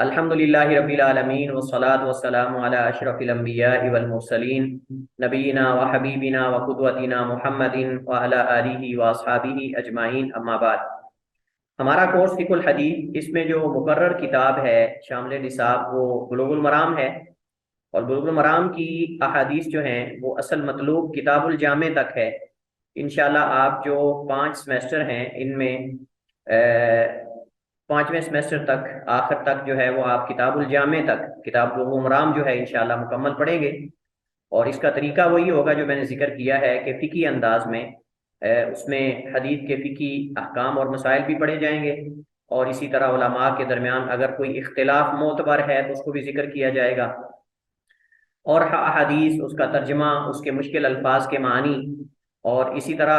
الحمدللہ رب العالمین والصلاة والسلام علی اشرف الانبیاء والمرسلین نبینا و حبیبنا و قدوتنا محمد وعلی آلہ واصحابہ اجمعین، اما بعد۔ ہمارا کورس فقہ الحدیث، اس میں جو مقرر کتاب ہے شامل نصاب وہ بلوغ المرام ہے، اور بلوغ المرام کی احادیث جو ہیں وہ اصل مطلوب کتاب الجامع تک ہے۔ انشاءاللہ آپ جو 5 سمیسٹر ہیں ان میں 5ویں سمیسٹر تک آخر تک جو ہے وہ آپ کتاب الجامع تک، کتاب بلوغ المرام جو ہے انشاءاللہ مکمل پڑھیں گے۔ اور اس کا طریقہ وہی ہوگا جو میں نے ذکر کیا ہے کہ فقہی انداز میں اس میں حدیث کے فقہی احکام اور مسائل بھی پڑھے جائیں گے، اور اسی طرح علماء کے درمیان اگر کوئی اختلاف معتبر ہے تو اس کو بھی ذکر کیا جائے گا، اور حدیث اس کا ترجمہ، اس کے مشکل الفاظ کے معنی، اور اسی طرح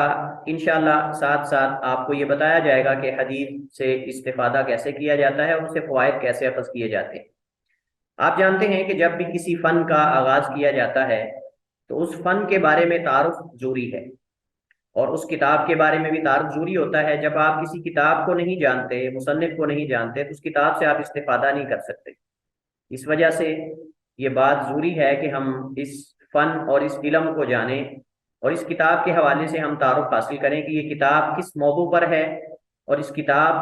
انشاءاللہ ساتھ ساتھ آپ کو یہ بتایا جائے گا کہ حدیث سے استفادہ کیسے کیا جاتا ہے اور اس سے فوائد کیسے اخذ کیے جاتے ہیں۔ آپ جانتے ہیں کہ جب بھی کسی فن کا آغاز کیا جاتا ہے تو اس فن کے بارے میں تعارف ضروری ہے، اور اس کتاب کے بارے میں بھی تعارف ضروری ہوتا ہے۔ جب آپ کسی کتاب کو نہیں جانتے، مصنف کو نہیں جانتے، تو اس کتاب سے آپ استفادہ نہیں کر سکتے۔ اس وجہ سے یہ بات ضروری ہے کہ ہم اس فن اور اس علم کو جانیں، اور اس کتاب کے حوالے سے ہم تعارف حاصل کریں کہ یہ کتاب کس موضوع پر ہے، اور اس کتاب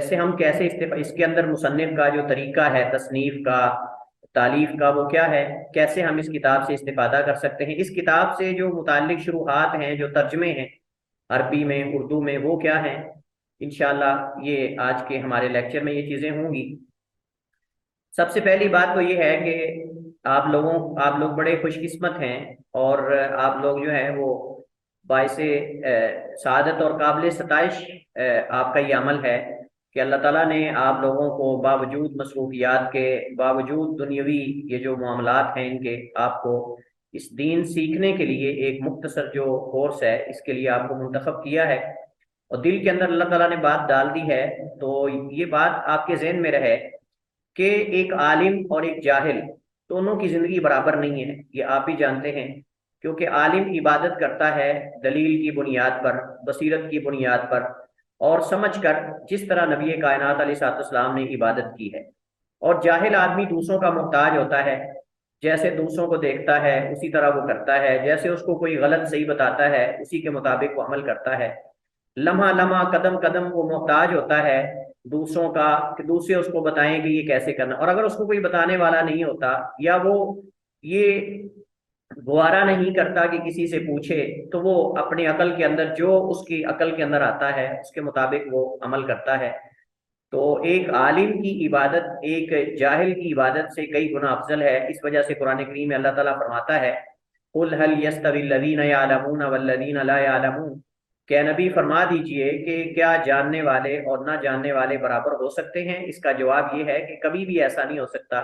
سے ہم کیسے اس کے اندر مصنف کا جو طریقہ ہے تصنیف کا، تالیف کا، وہ کیا ہے، کیسے ہم اس کتاب سے استفادہ کر سکتے ہیں۔ اس کتاب سے جو متعلق شروحات ہیں، جو ترجمے ہیں عربی میں، اردو میں، وہ کیا ہیں، انشاءاللہ یہ آج کے ہمارے لیکچر میں یہ چیزیں ہوں گی۔ سب سے پہلی بات تو یہ ہے کہ آپ لوگ بڑے خوش قسمت ہیں، اور آپ لوگ جو ہیں وہ باعث سعادت اور قابل ستائش آپ کا یہ عمل ہے کہ اللہ تعالیٰ نے آپ لوگوں کو باوجود مصروفیات کے، باوجود دنیاوی یہ جو معاملات ہیں ان کے، آپ کو اس دین سیکھنے کے لیے ایک مختصر جو کورس ہے اس کے لیے آپ کو منتخب کیا ہے، اور دل کے اندر اللہ تعالیٰ نے بات ڈال دی ہے۔ تو یہ بات آپ کے ذہن میں رہے کہ ایک عالم اور ایک جاہل دونوں کی زندگی برابر نہیں ہے، یہ آپ بھی جانتے ہیں، کیونکہ عالم عبادت کرتا ہے دلیل کی بنیاد پر، بصیرت کی بنیاد پر، اور سمجھ کر، جس طرح نبی کائنات علیہ السلام نے عبادت کی ہے، اور جاہل آدمی دوسروں کا محتاج ہوتا ہے، جیسے دوسروں کو دیکھتا ہے اسی طرح وہ کرتا ہے، جیسے اس کو کوئی غلط صحیح بتاتا ہے اسی کے مطابق وہ عمل کرتا ہے، لمحہ لمحہ قدم قدم وہ محتاج ہوتا ہے دوسروں کا کہ دوسرے اس کو بتائیں کہ یہ کیسے کرنا، اور اگر اس کو کوئی بتانے والا نہیں ہوتا، یا وہ یہ گوارا نہیں کرتا کہ کسی سے پوچھے، تو وہ اپنے عقل کے اندر جو اس کی عقل کے اندر آتا ہے اس کے مطابق وہ عمل کرتا ہے۔ تو ایک عالم کی عبادت ایک جاہل کی عبادت سے کئی گنا افضل ہے۔ اس وجہ سے قرآن کریم میں اللہ تعالیٰ فرماتا ہے قُلْ هَلْ يَسْتَوِي الَّذِينَ يَعْلَمُونَ وَالَّذِينَ لَا يَعْلَمُونَ، کہ نبی فرما دیجئے کہ کیا جاننے والے اور نہ جاننے والے برابر ہو سکتے ہیں؟ اس کا جواب یہ ہے کہ کبھی بھی ایسا نہیں ہو سکتا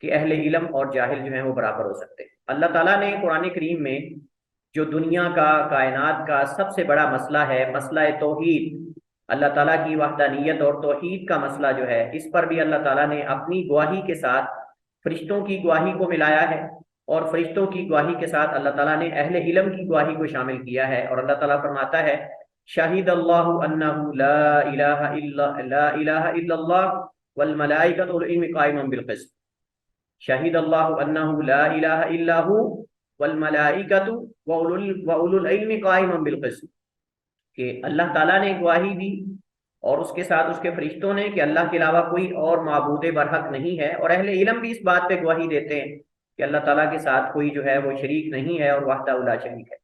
کہ اہل علم اور جاہل جو ہیں وہ برابر ہو سکتے ہیں۔ اللہ تعالیٰ نے قرآن کریم میں جو دنیا کا، کائنات کا سب سے بڑا مسئلہ ہے، مسئلہ توحید، اللہ تعالیٰ کی وحدانیت اور توحید کا مسئلہ جو ہے، اس پر بھی اللہ تعالیٰ نے اپنی گواہی کے ساتھ فرشتوں کی گواہی کو ملایا ہے، اور فرشتوں کی گواہی کے ساتھ اللہ تعالیٰ نے اہل علم کی گواہی کو شامل کیا ہے، اور اللہ تعالیٰ فرماتا ہے شاہد اللہ انہ لا الہ الا اللہ والملائکۃ والعلم قائما بالقسط، شاہد اللہ انہ لا الہ الا ہو والملائکۃ واولو العلم قائما بالقسط، کہ اللہ تعالیٰ نے گواہی دی اور اس کے ساتھ اس کے فرشتوں نے کہ اللہ کے علاوہ کوئی اور معبود برحق نہیں ہے، اور اہل علم بھی اس بات پہ گواہی دیتے ہیں کہ اللہ تعالیٰ کے ساتھ کوئی جو ہے وہ شریک نہیں ہے اور وحدہ لا شریک ہے۔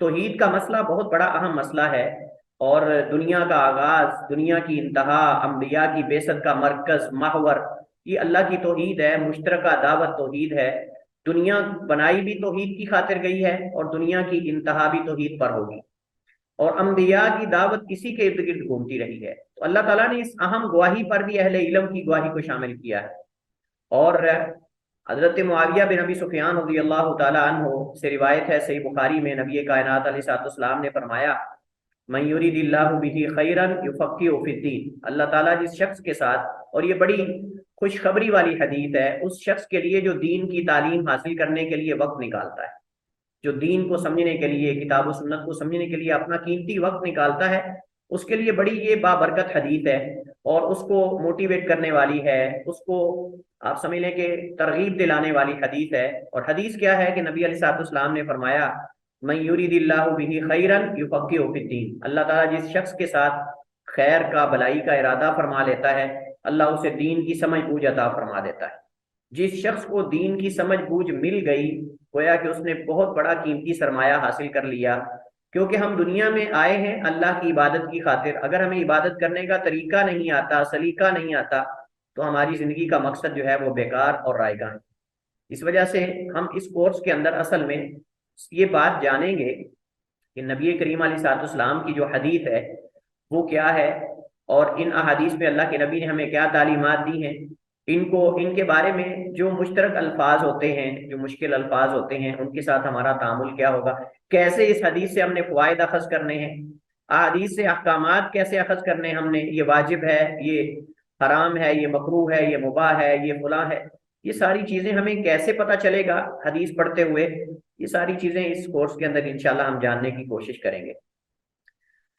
توحید کا مسئلہ بہت بڑا اہم مسئلہ ہے، اور دنیا کا آغاز، دنیا کی انتہا، انبیاء کی بعثت کا مرکز، محور، یہ اللہ کی توحید ہے، مشترکہ دعوت توحید ہے۔ دنیا بنائی بھی توحید کی خاطر گئی ہے، اور دنیا کی انتہا بھی توحید پر ہوگی، اور انبیاء کی دعوت اسی کے ارد گرد گھومتی رہی ہے۔ تو اللہ تعالیٰ نے اس اہم گواہی پر بھی اہل علم کی گواہی کو شامل کیا ہے، اور حضرت معاویہ بن ابی سفیان رضی اللہ تعالی عنہ سے روایت ہے صحیح بخاری میں، نبی کائنات علیہ السلام نے فرمایا من یرید اللہ بہ خیرا یفقہہ فی الدین، اللہ تعالیٰ جس شخص کے ساتھ، اور یہ بڑی خوشخبری والی حدیث ہے، اس شخص کے لیے جو دین کی تعلیم حاصل کرنے کے لیے وقت نکالتا ہے، جو دین کو سمجھنے کے لیے، کتاب و سنت کو سمجھنے کے لیے اپنا قیمتی وقت نکالتا ہے، اس کے لیے بڑی یہ بابرکت حدیث ہے۔ اور اس کو موٹیویٹ کرنے والی ہے، اس کو آپ سمجھ لیں کہ ترغیب دلانے والی حدیث ہے۔ اور حدیث کیا ہے کہ نبی علیہ الصلوۃ والسلام نے فرمایا من یرید اللہ بہ خیرا یفقہہ فی الدین، اللہ تعالیٰ جس شخص کے ساتھ خیر کا، بلائی کا ارادہ فرما لیتا ہے، اللہ اسے دین کی سمجھ بوجھ عطا فرما دیتا ہے۔ جس شخص کو دین کی سمجھ بوجھ مل گئی، گویا کہ اس نے بہت بڑا قیمتی سرمایہ حاصل کر لیا، کیونکہ ہم دنیا میں آئے ہیں اللہ کی عبادت کی خاطر۔ اگر ہمیں عبادت کرنے کا طریقہ نہیں آتا، سلیقہ نہیں آتا، تو ہماری زندگی کا مقصد جو ہے وہ بیکار اور رائگاں ہے۔ اس وجہ سے ہم اس کورس کے اندر اصل میں یہ بات جانیں گے کہ نبی کریم علیہ الصلوۃ والسلام کی جو حدیث ہے وہ کیا ہے، اور ان احادیث میں اللہ کے نبی نے ہمیں کیا تعلیمات دی ہیں، ان کے بارے میں جو مشترک الفاظ ہوتے ہیں، جو مشکل الفاظ ہوتے ہیں، ان کے ساتھ ہمارا تعامل کیا ہوگا، کیسے اس حدیث سے ہم نے فوائد اخذ کرنے ہیں، احادیث سے احکامات کیسے اخذ کرنے ہیں ہم نے، یہ واجب ہے، یہ حرام ہے، یہ مکروہ ہے، یہ مباح ہے، یہ فلاں ہے، یہ ساری چیزیں ہمیں کیسے پتہ چلے گا حدیث پڑھتے ہوئے، یہ ساری چیزیں اس کورس کے اندر انشاءاللہ ہم جاننے کی کوشش کریں گے۔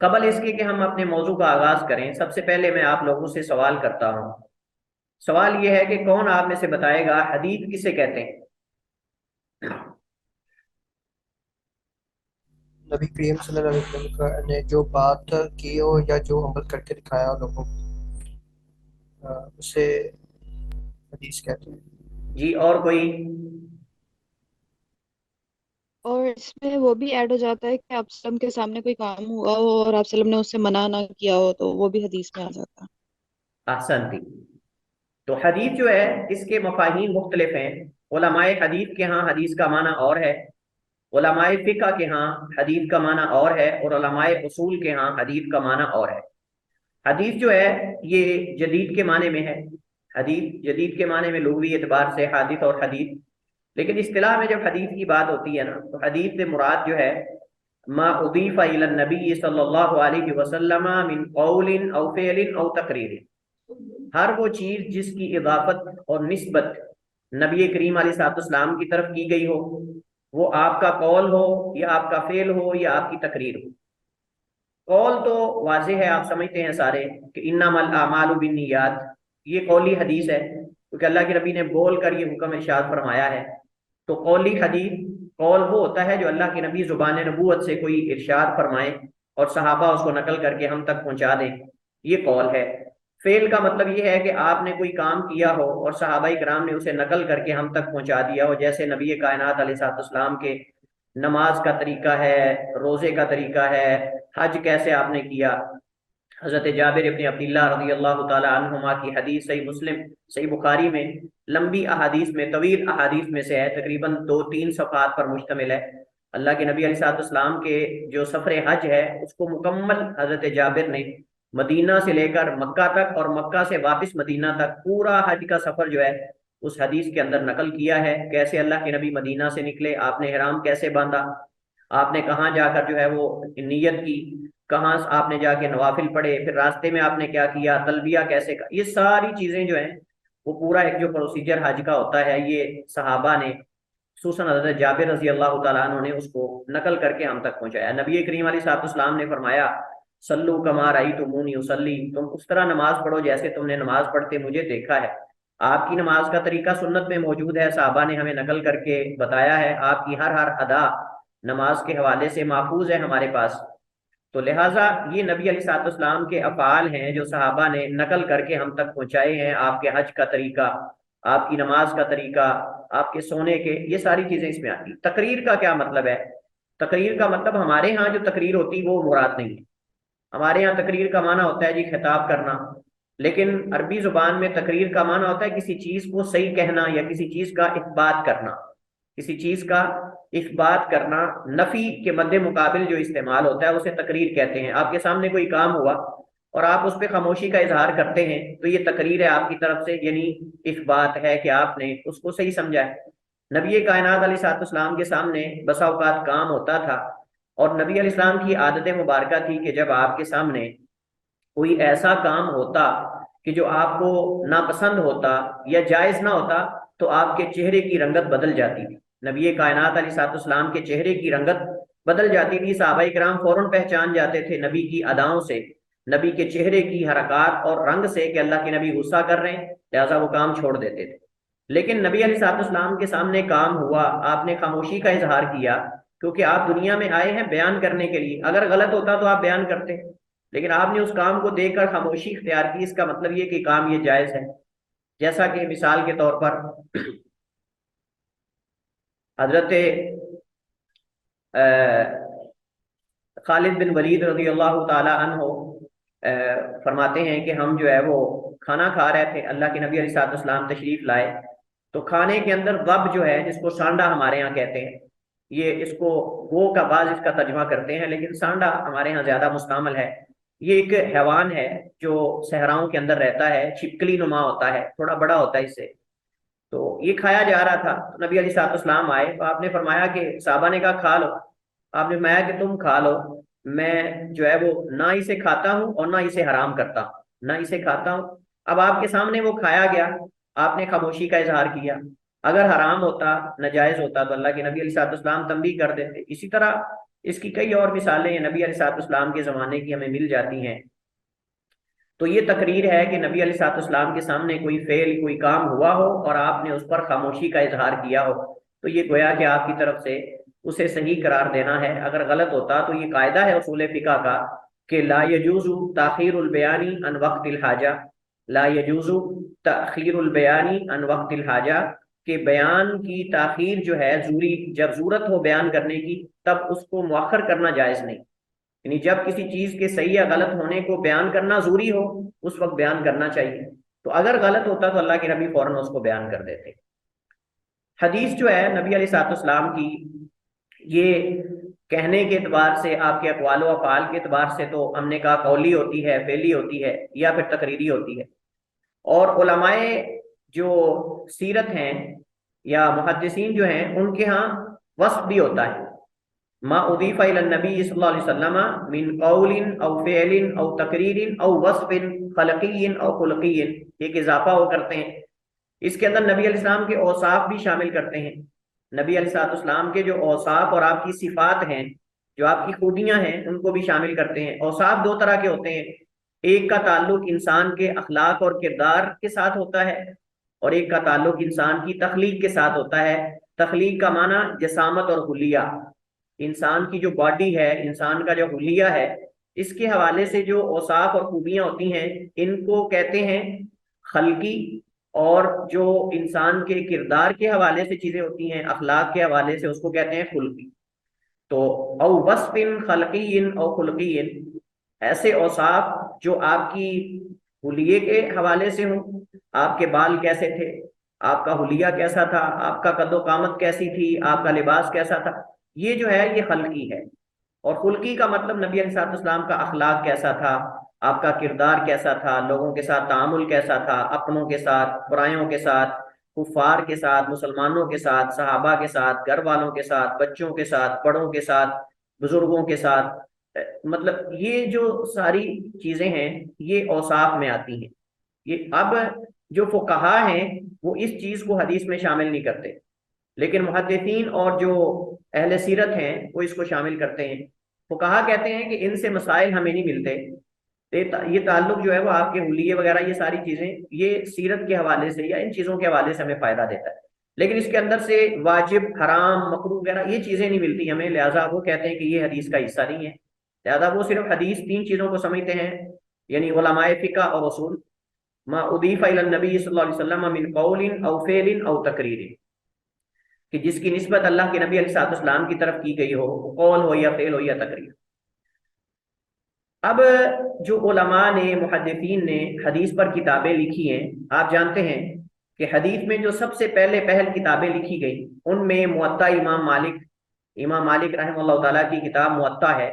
قبل اس کے کہ ہم اپنے موضوع کا آغاز کریں، سب سے پہلے میں آپ لوگوں سے سوال کرتا ہوں۔ سوال یہ ہے کہ کون آپ میں سے بتائے گا حدیث کسے کہتے ہیں؟ نبی کریم صلی اللہ علیہ وسلم نے جو بات کی ہو یا جو عمل کر کے دکھایا ہو لوگوں کو، اسے حدیث کہتے ہیں۔ جی، اور کوئی؟ اور اس میں وہ بھی ایڈ ہو جاتا ہے کہ آپ وسلم کے سامنے کوئی کام ہوا ہو اور آپ وسلم نے اس سے منع نہ کیا ہو، تو وہ بھی حدیث میں آ جاتا ہے۔ احسنتی۔ تو حدیث جو ہے اس کے مفاہیم مختلف ہیں۔ علماء حدیث کے ہاں حدیث کا معنی اور ہے، علماء فقہ کے ہاں حدیث کا معنی اور ہے، اور علماء اصول کے ہاں حدیث کا معنی اور ہے۔ حدیث جو ہے یہ جدید کے معنی میں ہے، حدیث جدید کے معنی میں لغوی اعتبار سے حادث اور حدیث، لیکن اصطلاح میں جب حدیث کی بات ہوتی ہے نا، تو حدیث سے مراد جو ہے ما اضیف الی النبی صلی اللہ علیہ وسلم من قول او فعل او تقریر، ہر وہ چیز جس کی اضافت اور نسبت نبی کریم علیہ الصلوۃ والسلام کی طرف کی گئی ہو، وہ آپ کا قول ہو یا آپ کا فعل ہو یا آپ کی تقریر ہو۔ قول تو واضح ہے، آپ سمجھتے ہیں سارے کہ انما الاعمال بالنیات، یہ قولی حدیث ہے کیونکہ اللہ کے نبی نے بول کر یہ حکم ارشاد فرمایا ہے۔ تو قولی حدیث، قول وہ ہوتا ہے جو اللہ کے نبی زبان نبوت سے کوئی ارشاد فرمائیں اور صحابہ اس کو نقل کر کے ہم تک پہنچا دیں، یہ قول ہے۔ فعل کا مطلب یہ ہے کہ آپ نے کوئی کام کیا ہو اور صحابہ کرام نے اسے نقل کر کے ہم تک پہنچا دیا ہو، جیسے نبی کائنات علیہ الصلوۃ والسلام کے نماز کا طریقہ ہے، روزے کا طریقہ ہے، حج کیسے آپ نے کیا۔ حضرت جابر ابن عبداللہ رضی اللہ تعالی عنہما کی حدیث صحیح مسلم، صحیح بخاری میں لمبی احادیث میں، طویل احادیث میں سے ہے، تقریباً 2-3 صفحات پر مشتمل ہے۔ اللہ کے نبی علیہ الصلوۃ والسلام کے جو سفر حج ہے اس کو مکمل حضرت جابر نے مدینہ سے لے کر مکہ تک اور مکہ سے واپس مدینہ تک پورا حج کا سفر جو ہے اس حدیث کے اندر نقل کیا ہے۔ کیسے اللہ کے نبی مدینہ سے نکلے، آپ نے احرام کیسے باندھا، آپ نے کہاں جا کر جو ہے وہ نیت کی، کہاں آپ نے جا کے نوافل پڑھے، پھر راستے میں آپ نے کیا کیا، تلبیہ کیسے کا، یہ ساری چیزیں جو ہیں وہ پورا ایک جو پروسیجر حج کا ہوتا ہے، یہ صحابہ نے خصوصاً حضرت جابر رضی اللہ تعالیٰ عنہ نے اس کو نقل کر کے ہم تک پہنچایا۔ نبی کریم علیہ الصلوۃ والسلام نے فرمایا صلو کما رأیتمونی اصلی، تم اس طرح نماز پڑھو جیسے تم نے نماز پڑھتے مجھے دیکھا ہے۔ آپ کی نماز کا طریقہ سنت میں موجود ہے، صحابہ نے ہمیں نقل کر کے بتایا ہے، آپ کی ہر ادا نماز کے حوالے سے محفوظ ہے ہمارے پاس۔ تو لہٰذا یہ نبی علیہ الصلوۃ والسلام کے افعال ہیں جو صحابہ نے نقل کر کے ہم تک پہنچائے ہیں۔ آپ کے حج کا طریقہ، آپ کی نماز کا طریقہ، آپ کے سونے کے، یہ ساری چیزیں اس میں آتی۔ تقریر کا کیا مطلب ہے؟ تقریر کا مطلب ہمارے ہاں جو تقریر ہوتی وہ مراد نہیں ہے۔ ہمارے ہاں تقریر کا معنی ہوتا ہے جی خطاب کرنا، لیکن عربی زبان میں تقریر کا معنی ہوتا ہے کسی چیز کو صحیح کہنا یا کسی چیز کا اثبات کرنا، کسی چیز کا اثبات کرنا، نفی کے مد مقابل جو استعمال ہوتا ہے اسے تقریر کہتے ہیں۔ آپ کے سامنے کوئی کام ہوا اور آپ اس پہ خاموشی کا اظہار کرتے ہیں تو یہ تقریر ہے آپ کی طرف سے، یعنی اثبات ہے کہ آپ نے اس کو صحیح سمجھا ہے۔ نبی کائنات علیہ الصلوۃ والسلام کے سامنے بسا اوقات کام ہوتا تھا، اور نبی علیہ السلام کی عادت مبارکہ تھی کہ جب آپ کے سامنے کوئی ایسا کام ہوتا کہ جو آپ کو ناپسند ہوتا یا جائز نہ ہوتا تو آپ کے چہرے کی رنگت بدل جاتی تھی۔ نبی کائنات علیہ الصلوۃ والسلام کے چہرے کی رنگت بدل جاتی تھی، صحابہ کرام فوراً پہچان جاتے تھے نبی کی اداؤں سے، نبی کے چہرے کی حرکات اور رنگ سے کہ اللہ کے نبی غصہ کر رہے ہیں، لہٰذا وہ کام چھوڑ دیتے تھے۔ لیکن نبی علیہ الصلوۃ والسلام کے سامنے کام ہوا، آپ نے خاموشی کا اظہار کیا، کیونکہ آپ دنیا میں آئے ہیں بیان کرنے کے لیے۔ اگر غلط ہوتا تو آپ بیان کرتے، لیکن آپ نے اس کام کو دیکھ کر خاموشی اختیار کی، اس کا مطلب یہ کہ کام یہ جائز ہے۔ جیسا کہ مثال کے طور پر حضرت خالد بن ولید رضی اللہ تعالی عنہ فرماتے ہیں کہ ہم جو ہے وہ کھانا کھا رہے تھے، اللہ کے نبی علیہ الصلوۃ والسلام تشریف لائے، تو کھانے کے اندر ضب جو ہے، جس کو سانڈا ہمارے ہاں کہتے ہیں، یہ اس کو وہ کا بعض اس کا ترجمہ کرتے ہیں، لیکن سانڈا ہمارے ہاں زیادہ مستعمل ہے۔ یہ ایک حیوان ہے جو صحراؤں کے اندر رہتا ہے، چھپکلی نما ہوتا ہے، تھوڑا بڑا ہوتا ہے اس سے۔ تو یہ کھایا جا رہا تھا، تو نبی علیہ الصلوۃ والسلام آئے تو آپ نے فرمایا کہ صحابہ نے کہا کھا لو، آپ نے فرمایا کہ تم کھا لو، میں جو ہے وہ نہ اسے کھاتا ہوں اور نہ اسے حرام کرتا ہوں، نہ اسے کھاتا ہوں۔ اب آپ کے سامنے وہ کھایا گیا، آپ نے خاموشی کا اظہار کیا۔ اگر حرام ہوتا، ناجائز ہوتا، تو اللہ کے نبی علیہ الصلوۃ والسلام تنبیہ کر دیتے۔ اسی طرح اس کی کئی اور مثالیں نبی علیہ الصلوۃ والسلام کے زمانے کی ہمیں مل جاتی ہیں۔ تو یہ تقریر ہے کہ نبی علیہ الصلوۃ والسلام کے سامنے کوئی فعل، کوئی کام ہوا ہو اور آپ نے اس پر خاموشی کا اظہار کیا ہو، تو یہ گویا کہ آپ کی طرف سے اسے صحیح قرار دینا ہے۔ اگر غلط ہوتا تو یہ قاعدہ ہے اصول فقہ کا کہ لا یجوز تاخیر البیان عن وقت الحاجہ، لا یجوز تاخیر البیان عن وقت الحاجہ، کہ بیان کی تاخیر جو ہے ضروری، جب ضرورت ہو بیان کرنے کی تب اس کو مؤخر کرنا جائز نہیں، یعنی جب کسی چیز کے صحیح یا غلط ہونے کو بیان کرنا ضروری ہو اس وقت بیان کرنا چاہیے۔ تو اگر غلط ہوتا تو اللہ کے نبی فوراً اس کو بیان کر دیتے۔ حدیث جو ہے نبی علیہ الصلوۃ والسلام کی، یہ کہنے کے اعتبار سے، آپ کے اقوال و افعال کے اعتبار سے تو ہم نے کہا قولی ہوتی ہے، فعلی ہوتی ہے، یا پھر تقریری ہوتی ہے۔ اور علماء جو سیرت ہیں یا محدثین جو ہیں، ان کے ہاں وصف بھی ہوتا ہے، ما اضیف الی النبی صلی اللہ علیہ وسلم من قول او فعل او تقریر او وصف خلقی او خلقی، ایک اضافہ وہ کرتے ہیں۔ اس کے اندر نبی علیہ السلام کے اوصاف بھی شامل کرتے ہیں، نبی علیہ الصلوۃ والسلام کے جو اوصاف اور آپ کی صفات ہیں، جو آپ کی خوبیاں ہیں، ان کو بھی شامل کرتے ہیں۔ اوصاف دو طرح کے ہوتے ہیں، ایک کا تعلق انسان کے اخلاق اور کردار کے ساتھ ہوتا ہے، اور ایک کا تعلق انسان کی تخلیق کے ساتھ ہوتا ہے۔ تخلیق کا معنی جسامت اور حلیہ، انسان کی جو باڈی ہے، انسان کا جو حلیہ ہے، اس کے حوالے سے جو اوصاف اور خوبیاں ہوتی ہیں، ان کو کہتے ہیں خلقی، اور جو انسان کے کردار کے حوالے سے چیزیں ہوتی ہیں، اخلاق کے حوالے سے، اس کو کہتے ہیں خلقی۔ تو او وصف خلقی او خلقی، ایسے اوصاف جو آپ کی حلیے کے حوالے سے ہوں، آپ کے بال کیسے تھے، آپ کا حلیہ کیسا تھا، آپ کا قد و قامت کیسی تھی، آپ کا لباس کیسا تھا، یہ جو ہے یہ خلقی ہے۔ اور خلقی کا مطلب نبی علیہ الصلوۃ والسلام کا اخلاق کیسا تھا، آپ کا کردار کیسا تھا، لوگوں کے ساتھ تعامل کیسا تھا، اپنوں کے ساتھ، پرایوں کے ساتھ، کفار کے ساتھ، مسلمانوں کے ساتھ، صحابہ کے ساتھ، گھر والوں کے ساتھ، بچوں کے ساتھ، بڑوں کے ساتھ، بزرگوں کے ساتھ، مطلب یہ جو ساری چیزیں ہیں یہ اوصاف میں آتی ہیں۔ یہ اب جو فقہا ہیں وہ اس چیز کو حدیث میں شامل نہیں کرتے، لیکن محدثین اور جو اہل سیرت ہیں وہ اس کو شامل کرتے ہیں۔ فقہا کہتے ہیں کہ ان سے مسائل ہمیں نہیں ملتے، یہ تعلق جو ہے وہ آپ کے حلیے وغیرہ، یہ ساری چیزیں یہ سیرت کے حوالے سے یا ان چیزوں کے حوالے سے ہمیں فائدہ دیتا ہے، لیکن اس کے اندر سے واجب، حرام، مکروہ وغیرہ یہ چیزیں نہیں ملتی ہمیں، لہٰذا وہ کہتے ہیں کہ یہ حدیث کا حصہ نہیں ہے۔ لہٰذا وہ صرف حدیث تین چیزوں کو سمجھتے ہیں، یعنی علماء فقہ اور اصول، ما اضیف الی النبی صلی اللہ علیہ وسلم من قول او فعل او تقریر، کہ جس کی نسبت اللہ کے نبی علیہ الصلوۃ والسلام کی طرف کی گئی ہو، قول ہو یا فعل ہو یا تقریر۔ اب جو علماء نے، محدثین نے حدیث پر کتابیں لکھی ہیں، آپ جانتے ہیں کہ حدیث میں جو سب سے پہلے کتابیں لکھی گئی ان میں موطا امام مالک رحمہ اللہ تعالیٰ کی کتاب موطا ہے،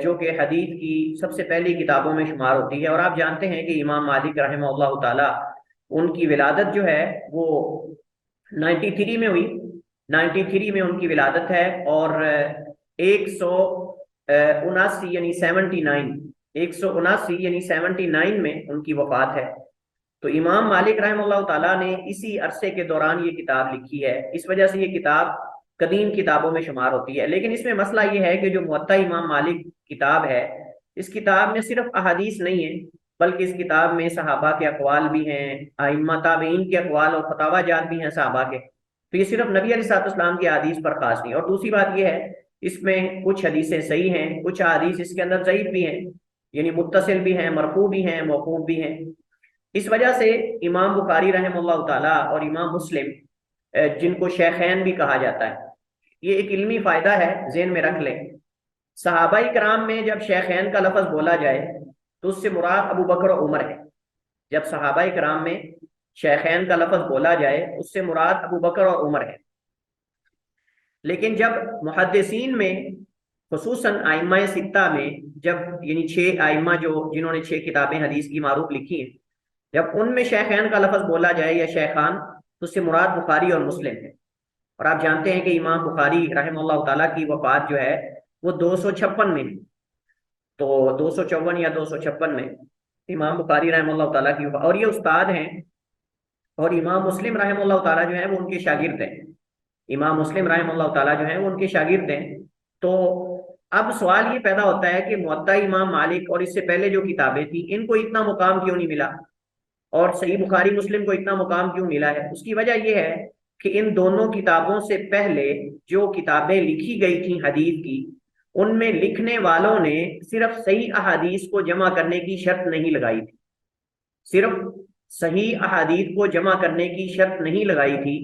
جو کہ حدیث کی سب سے پہلی کتابوں میں شمار ہوتی ہے۔ اور آپ جانتے ہیں کہ امام مالک رحمہ اللہ تعالیٰ، ان کی ولادت جو ہے وہ 93 میں ہوئی، 93 میں ان کی ولادت ہے، اور 179 یعنی 79 میں ان کی وفات ہے۔ تو امام مالک رحمہ اللہ تعالیٰ نے اسی عرصے کے دوران یہ کتاب لکھی ہے، اس وجہ سے یہ کتاب قدیم کتابوں میں شمار ہوتی ہے۔ لیکن اس میں مسئلہ یہ ہے کہ جو موطا امام مالک کتاب ہے، اس کتاب میں صرف احادیث نہیں ہے، بلکہ اس کتاب میں صحابہ کے اقوال بھی ہیں، ائمہ تابعین کے اقوال اور فتاوی جات بھی ہیں صحابہ کے. تو یہ صرف نبی علیہ الصلوۃ والسلام کی حدیث پر خاص نہیں. اور دوسری بات یہ ہے، اس میں کچھ حدیثیں صحیح ہیں، کچھ حدیث اس کے اندر ضعیف بھی ہیں، یعنی متصل بھی ہیں، مرفوع بھی ہیں، موقوف بھی ہیں. اس وجہ سے امام بخاری رحمہ اللہ تعالیٰ اور امام مسلم جن کو شیخین بھی کہا جاتا ہے، یہ ایک علمی فائدہ ہے، ذہن میں رکھ لیں. صحابہ کرام میں جب شیخین کا لفظ بولا جائے تو اس سے مراد ابو بکر و عمر ہے. جب صحابہ کرام میں شیخین کا لفظ بولا جائے اس سے مراد ابو بکر اور عمر ہے. لیکن جب محدثین میں خصوصاً ائمہ ستہ میں، جب یعنی 6 ائمہ جنہوں نے 6 کتابیں حدیث کی معروف لکھی ہیں، جب ان میں شیخین کا لفظ بولا جائے یا شیخان تو اس سے مراد بخاری اور مسلم ہے. اور آپ جانتے ہیں کہ امام بخاری رحمہ اللہ تعالیٰ کی وفات جو ہے وہ 256 میں ہے. تو 254 یا 256 میں امام بخاری رحمہ اللہ تعالیٰ کی وفات، اور یہ استاد ہیں. اور امام مسلم رحمہ اللہ تعالیٰ جو ہیں وہ ان کے شاگرد ہیں. امام مسلم رحمہ اللہ تعالیٰ جو ہیں وہ ان کے شاگرد ہیں. تو اب سوال یہ پیدا ہوتا ہے کہ موطا امام مالک اور اس سے پہلے جو کتابیں تھیں ان کو اتنا مقام کیوں نہیں ملا، اور صحیح بخاری مسلم کو اتنا مقام کیوں ملا ہے؟ اس کی وجہ یہ ہے کہ ان دونوں کتابوں سے پہلے جو کتابیں لکھی گئی تھیں حدیث کی، ان میں لکھنے والوں نے صرف صحیح احادیث کو جمع کرنے کی شرط نہیں لگائی تھی. صرف صحیح احادیث کو جمع کرنے کی شرط نہیں لگائی تھی،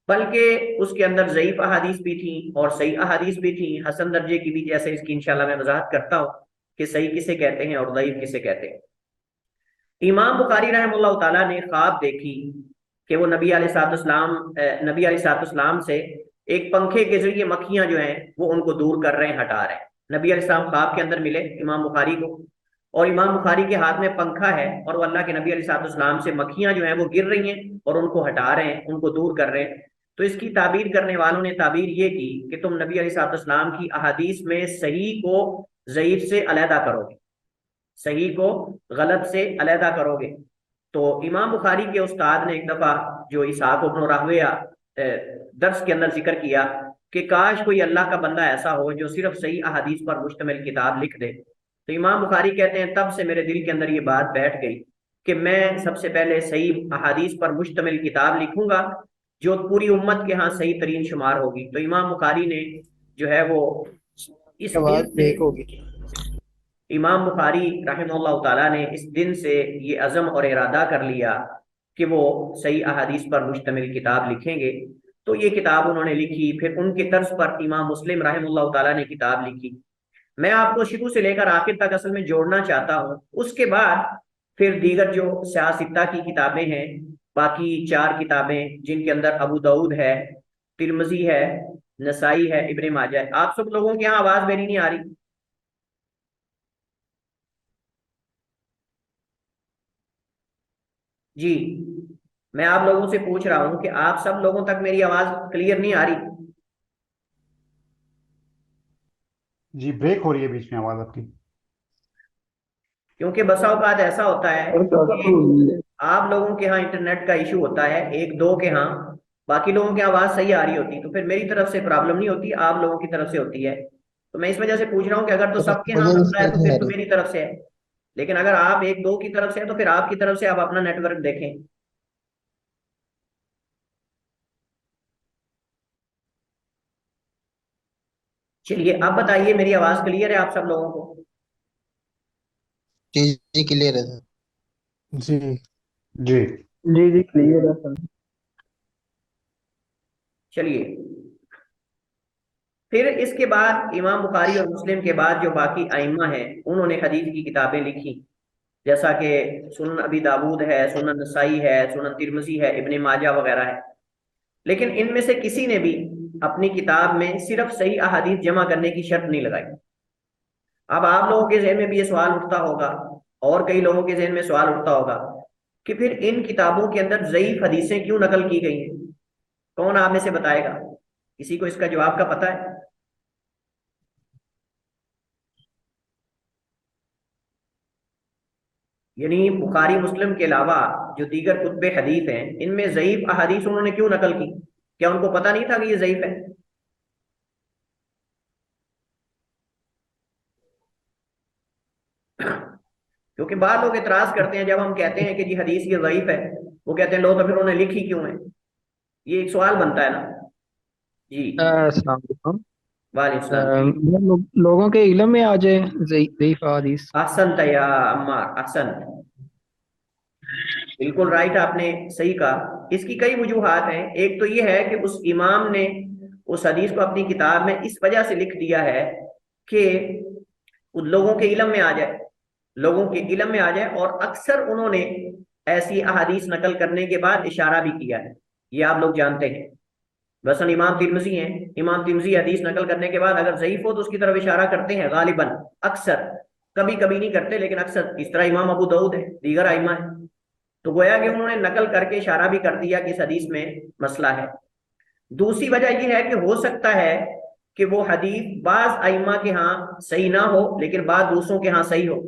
بلکہ اس کے اندر ضعیف احادیث بھی تھیں اور صحیح احادیث بھی تھیں، حسن درجے کی بھی، جیسے اس کی انشاءاللہ میں وضاحت کرتا ہوں کہ صحیح کسے کہتے ہیں اور ضعیف کسے کہتے ہیں. امام بخاری رحمہ اللہ تعالیٰ نے خواب دیکھی کہ وہ نبی علیہ الصلوۃ والسلام سے ایک پنکھے کے ذریعے مکھیاں جو ہیں وہ ان کو دور کر رہے ہیں، ہٹا رہے ہیں. نبی علیہ السلام خواب کے اندر ملے امام بخاری کو، اور امام بخاری کے ہاتھ میں پنکھا ہے اور وہ اللہ کے نبی علیہ الصلوۃ والسلام سے مکھیاں جو ہیں وہ گر رہی ہیں اور ان کو ہٹا رہے ہیں، ان کو دور کر رہے ہیں. تو اس کی تعبیر کرنے والوں نے تعبیر یہ کی کہ تم نبی علیہ الصلوۃ والسلام کی احادیث میں صحیح کو ضعیف سے علیحدہ کرو گے، صحیح کو غلط سے علیحدہ کرو گے. تو امام بخاری کے استاد نے ایک دفعہ، جو اسحاق بن راہویہ درس کے اندر ذکر کیا کہ کاش کوئی اللہ کا بندہ ایسا ہو جو صرف صحیح احادیث پر مشتمل کتاب لکھ دے. تو امام بخاری کہتے ہیں تب سے میرے دل کے اندر یہ بات بیٹھ گئی کہ میں سب سے پہلے صحیح احادیث پر مشتمل کتاب لکھوں گا جو پوری امت کے ہاں صحیح ترین شمار ہوگی. تو امام بخاری نے جو ہے وہ اس آواز دن سے، بریک ہوگی. امام بخاری رحمہ اللہ تعالیٰ نے اس دن سے یہ عزم اور ارادہ کر لیا کہ وہ صحیح احادیث پر مشتمل کتاب لکھیں گے. تو یہ کتاب انہوں نے لکھی. پھر ان کی طرز پر امام مسلم رحمہ اللہ تعالیٰ نے کتاب لکھی. میں آپ کو شروع سے لے کر آخر تک اصل میں جوڑنا چاہتا ہوں. اس کے بعد پھر دیگر جو سیاستہ کی کتابیں ہیں، باقی 4 کتابیں جن کے اندر ابو داؤد ہے، ترمذی ہے، نسائی ہے، ابن ماجہ ہے. آپ سب لوگوں کی یہاں آواز میری نہیں آ رہی؟ جی، میں آپ لوگوں سے پوچھ رہا ہوں کہ آپ سب لوگوں تک میری آواز کلیئر نہیں آ رہی؟ جی بریک ہو رہی ہے بیچ میں آواز آپ کی. کیونکہ بسا اوقات ایسا ہوتا ہے کہ آپ لوگوں کے ہاں انٹرنیٹ کا ایشو ہوتا ہے، 1-2 کے ہاں، باقی لوگوں کی آواز صحیح آ رہی ہوتی، تو پھر میری طرف سے پرابلم نہیں ہوتی، آپ لوگوں کی طرف سے ہوتی ہے. تو میں اس وجہ سے پوچھ رہا ہوں کہ اگر تو سب کے ہاں مسئلہ ہے تو پھر تو میری طرف سے ہے، لیکن اگر آپ 1-2 کی طرف سے ہے تو پھر آپ کی طرف سے آپ اپنا نیٹ ورک دیکھیں. چلیے اب بتائیے، میری آواز کلیئر ہے آپ سب لوگوں کو؟ جی جی کلیئر ہے سر. جی جی جی جی کلیئر ہے سر. چلیے پھر اس کے بعد امام بخاری اور مسلم کے بعد جو باقی ائمہ ہیں انہوں نے حدیث کی کتابیں لکھی، جیسا کہ سنن ابی داود ہے، سنن نسائی ہے، سنن ترمذی ہے، ابن ماجہ وغیرہ ہے. لیکن ان میں سے کسی نے بھی اپنی کتاب میں صرف صحیح احادیث جمع کرنے کی شرط نہیں لگائی. اب آپ لوگوں کے ذہن میں بھی یہ سوال اٹھتا ہوگا اور کئی لوگوں کے ذہن میں سوال اٹھتا ہوگا کہ پھر ان کتابوں کے اندر ضعیف حدیثیں کیوں نقل کی گئی ہیں؟ کون آپ میں سے بتائے گا؟ کسی کو اس کا جواب کا پتہ ہے؟ یعنی بخاری مسلم کے علاوہ جو دیگر کتب حدیث ہیں ان میں ضعیف احادیث انہوں نے کیوں نقل کی؟ کیا ان کو پتہ نہیں تھا کہ یہ ضعیف ہے؟ کیونکہ بعض لوگ اعتراض کرتے ہیں جب ہم کہتے ہیں کہ جی حدیث یہ ضعیف ہے، وہ کہتے ہیں لو تو پھر انہوں نے لکھی کیوں ہے؟ یہ ایک سوال بنتا ہے نا جی۔ السلام علیکم۔ وعلیکم السلام جی۔ لوگوں کے علم میں آ جائے ضعیف حدیث۔ احسنت یا عمار، احسنت، بالکل رائٹ، آپ نے صحیح کہا۔ اس کی کئی وجوہات ہیں۔ ایک تو یہ ہے کہ اس امام نے اس حدیث کو اپنی کتاب میں اس وجہ سے لکھ دیا ہے کہ لوگوں کے علم میں آ جائے، لوگوں کے علم میں آ جائے، اور اکثر انہوں نے ایسی احادیث نقل کرنے کے بعد اشارہ بھی کیا ہے، یہ آپ لوگ جانتے ہیں۔ مثلا امام ترمذی ہیں، امام ترمذی حدیث نقل کرنے کے بعد اگر ضعیف ہو تو اس کی طرف اشارہ کرتے ہیں غالباً، اکثر، کبھی کبھی نہیں کرتے لیکن اکثر۔ اس طرح امام ابو داؤد ہے، دیگر ائمہ ہیں، تو گویا کہ انہوں نے نقل کر کے اشارہ بھی کر دیا کہ اس حدیث میں مسئلہ ہے۔ دوسری وجہ یہ ہے کہ ہو سکتا ہے کہ وہ حدیث بعض ائمہ کے ہاں صحیح نہ ہو لیکن بعض دوسروں کے ہاں صحیح ہو،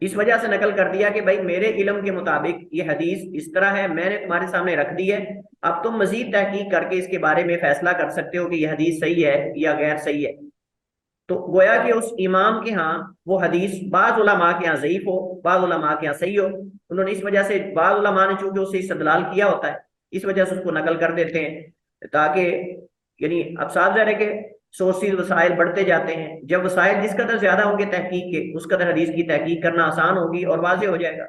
اس وجہ سے نقل کر دیا کہ بھائی میرے علم کے مطابق یہ حدیث اس طرح ہے، میں نے تمہارے سامنے رکھ دی ہے، اب تم مزید تحقیق کر کے اس کے بارے میں فیصلہ کر سکتے ہو کہ یہ حدیث صحیح ہے یا غیر صحیح ہے۔ تو گویا کہ اس امام کے ہاں وہ حدیث بعض علماء کے ہاں ضعیف ہو، بعض علماء کے ہاں صحیح ہو، انہوں نے اس وجہ سے، بعض علماء نے چونکہ اسے استدلال کیا ہوتا ہے اس وجہ سے اس کو نقل کر دیتے ہیں، تاکہ یعنی اب صاف ظاہر ہے کہ سورسز وسائل بڑھتے جاتے ہیں، جب وسائل جس قدر زیادہ ہوں گے تحقیق کے، اس قدر حدیث کی تحقیق کرنا آسان ہوگی اور واضح ہو جائے گا۔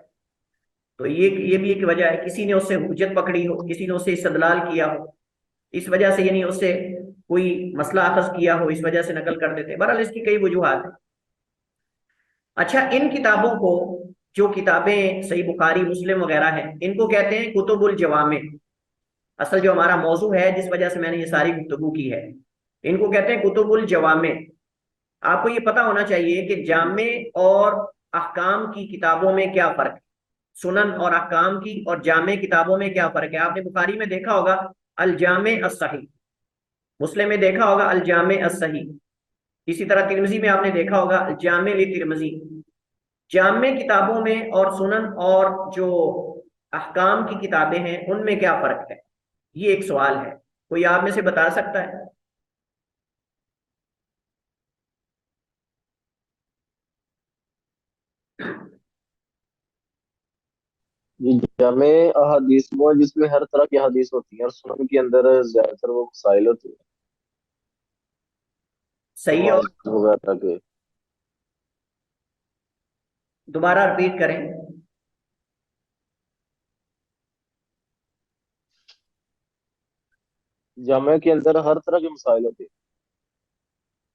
تو یہ بھی ایک وجہ ہے، کسی نے اس سے حجت پکڑی ہو، کسی نے اس سے استدلال کیا ہو، اس وجہ سے یعنی اس سے کوئی مسئلہ اخذ کیا ہو، اس وجہ سے نقل کر دیتے ہیں۔ بہرحال اس کی کئی وجوہات ہیں۔ اچھا، ان کتابوں کو، جو کتابیں صحیح بخاری مسلم وغیرہ ہیں، ان کو کہتے ہیں کتب الجوامع۔ اصل جو ہمارا موضوع ہے جس وجہ سے میں نے یہ ساری گفتگو کی ہے، ان کو کہتے ہیں کتب الجوامع۔ آپ کو یہ پتہ ہونا چاہیے کہ جامع اور احکام کی کتابوں میں کیا فرق ہے، سنن اور احکام کی اور جامع کتابوں میں کیا فرق ہے۔ آپ نے بخاری میں دیکھا ہوگا الجامع الصحیح، مسلم میں دیکھا ہوگا الجامع الصحیح، اسی طرح ترمذی میں آپ نے دیکھا ہوگا الجامع لترمذی۔ جامع کتابوں میں اور سنن اور جو احکام کی کتابیں ہیں ان میں کیا فرق ہے، یہ ایک سوال ہے، کوئی آپ میں سے بتا سکتا ہے؟ یہ جامع احادیث وہ ہے جس میں ہر طرح کی حدیث ہوتی ہیں، اور سنن کے اندر زیادہ تر وہ مسائل ہوتی ہیں، صحیح، اور نماز وغیرہ کے۔ دوبارہ رپیٹ کریں۔ جامع کے اندر ہر طرح کے مسائل ہوتے ہیں،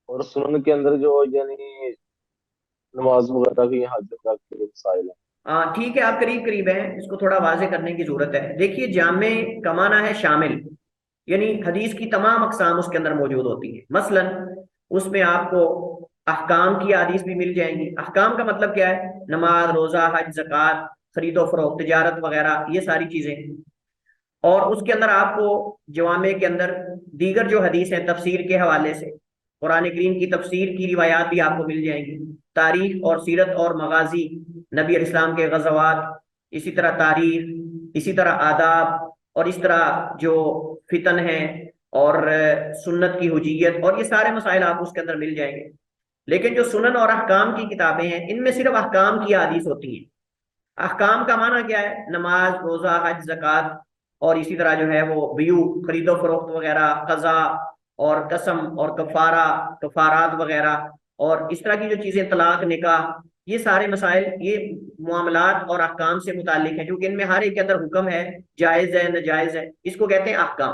اور سنن کے اندر جو یعنی نماز وغیرہ کی حج وغیرہ کے مسائل ہیں۔ ہاں ٹھیک ہے، آپ قریب قریب ہیں، اس کو تھوڑا واضح کرنے کی ضرورت ہے۔ دیکھیے، جامع کا معنی ہے شامل، یعنی حدیث کی تمام اقسام اس کے اندر موجود ہوتی ہیں۔ مثلا اس میں آپ کو احکام کی حدیث بھی مل جائیں گی۔ احکام کا مطلب کیا ہے؟ نماز، روزہ، حج، زکوٰۃ، خرید و فروخت، تجارت وغیرہ، یہ ساری چیزیں۔ اور اس کے اندر آپ کو جوامع کے اندر دیگر جو حدیث ہیں تفسیر کے حوالے سے، قرآن کریم کی تفسیر کی روایات بھی آپ کو مل جائیں گی، تاریخ اور سیرت اور مغازی، نبی علیہ السلام کے غزوات، اسی طرح تاریخ، اسی طرح آداب، اور اس طرح جو فتن ہیں اور سنت کی حجیت، اور یہ سارے مسائل آپ اس کے اندر مل جائیں گے۔ لیکن جو سنن اور احکام کی کتابیں ہیں ان میں صرف احکام کی حدیث ہوتی ہیں۔ احکام کا معنی کیا ہے؟ نماز، روزہ، حج، زکوٰۃ، اور اسی طرح جو ہے وہ بیوع، خرید و فروخت وغیرہ، قضا اور قسم اور کفارہ، کفارات وغیرہ، اور اس طرح کی جو چیزیں، طلاق، نکاح، یہ سارے مسائل یہ معاملات اور احکام سے متعلق ہیں، کیونکہ ان میں ہر ایک کے اندر حکم ہے، جائز ہے، ناجائز ہے، اس کو کہتے ہیں احکام۔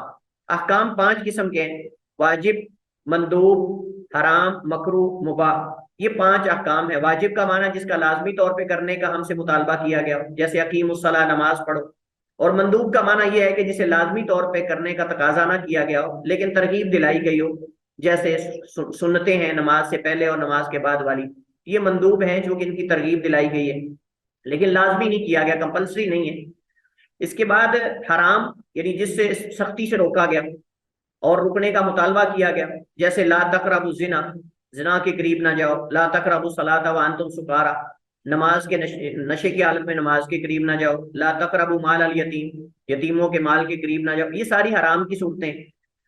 احکام 5 قسم کے ہیں: واجب، مندوب، حرام، مکروہ، مباح، یہ 5 احکام ہیں۔ واجب کا معنی جس کا لازمی طور پہ کرنے کا ہم سے مطالبہ کیا گیا ہو، جیسے اقیم الصلاۃ، نماز پڑھو۔ اور مندوب کا معنی یہ ہے کہ جسے لازمی طور پہ کرنے کا تقاضا نہ کیا گیا ہو لیکن ترغیب دلائی گئی ہو، جیسے سنتیں ہیں نماز سے پہلے اور نماز کے بعد والی، یہ مندوب ہیں جو کہ ان کی ترغیب دلائی گئی ہے لیکن لازمی نہیں کیا گیا، کمپلسری نہیں ہے۔ اس کے بعد حرام، یعنی جس سے سختی سے روکا گیا اور رکنے کا مطالبہ کیا گیا، جیسے لا تقربوا الزنا، زنا کے قریب نہ جاؤ، لا تقربوا الصلاۃ وانتم سکارا، نماز کے نشے کی حالت میں نماز کے قریب نہ جاؤ، لا تقربوا مال الیتیم، یتیموں کے مال کے قریب نہ جاؤ، یہ ساری حرام کی صورتیں۔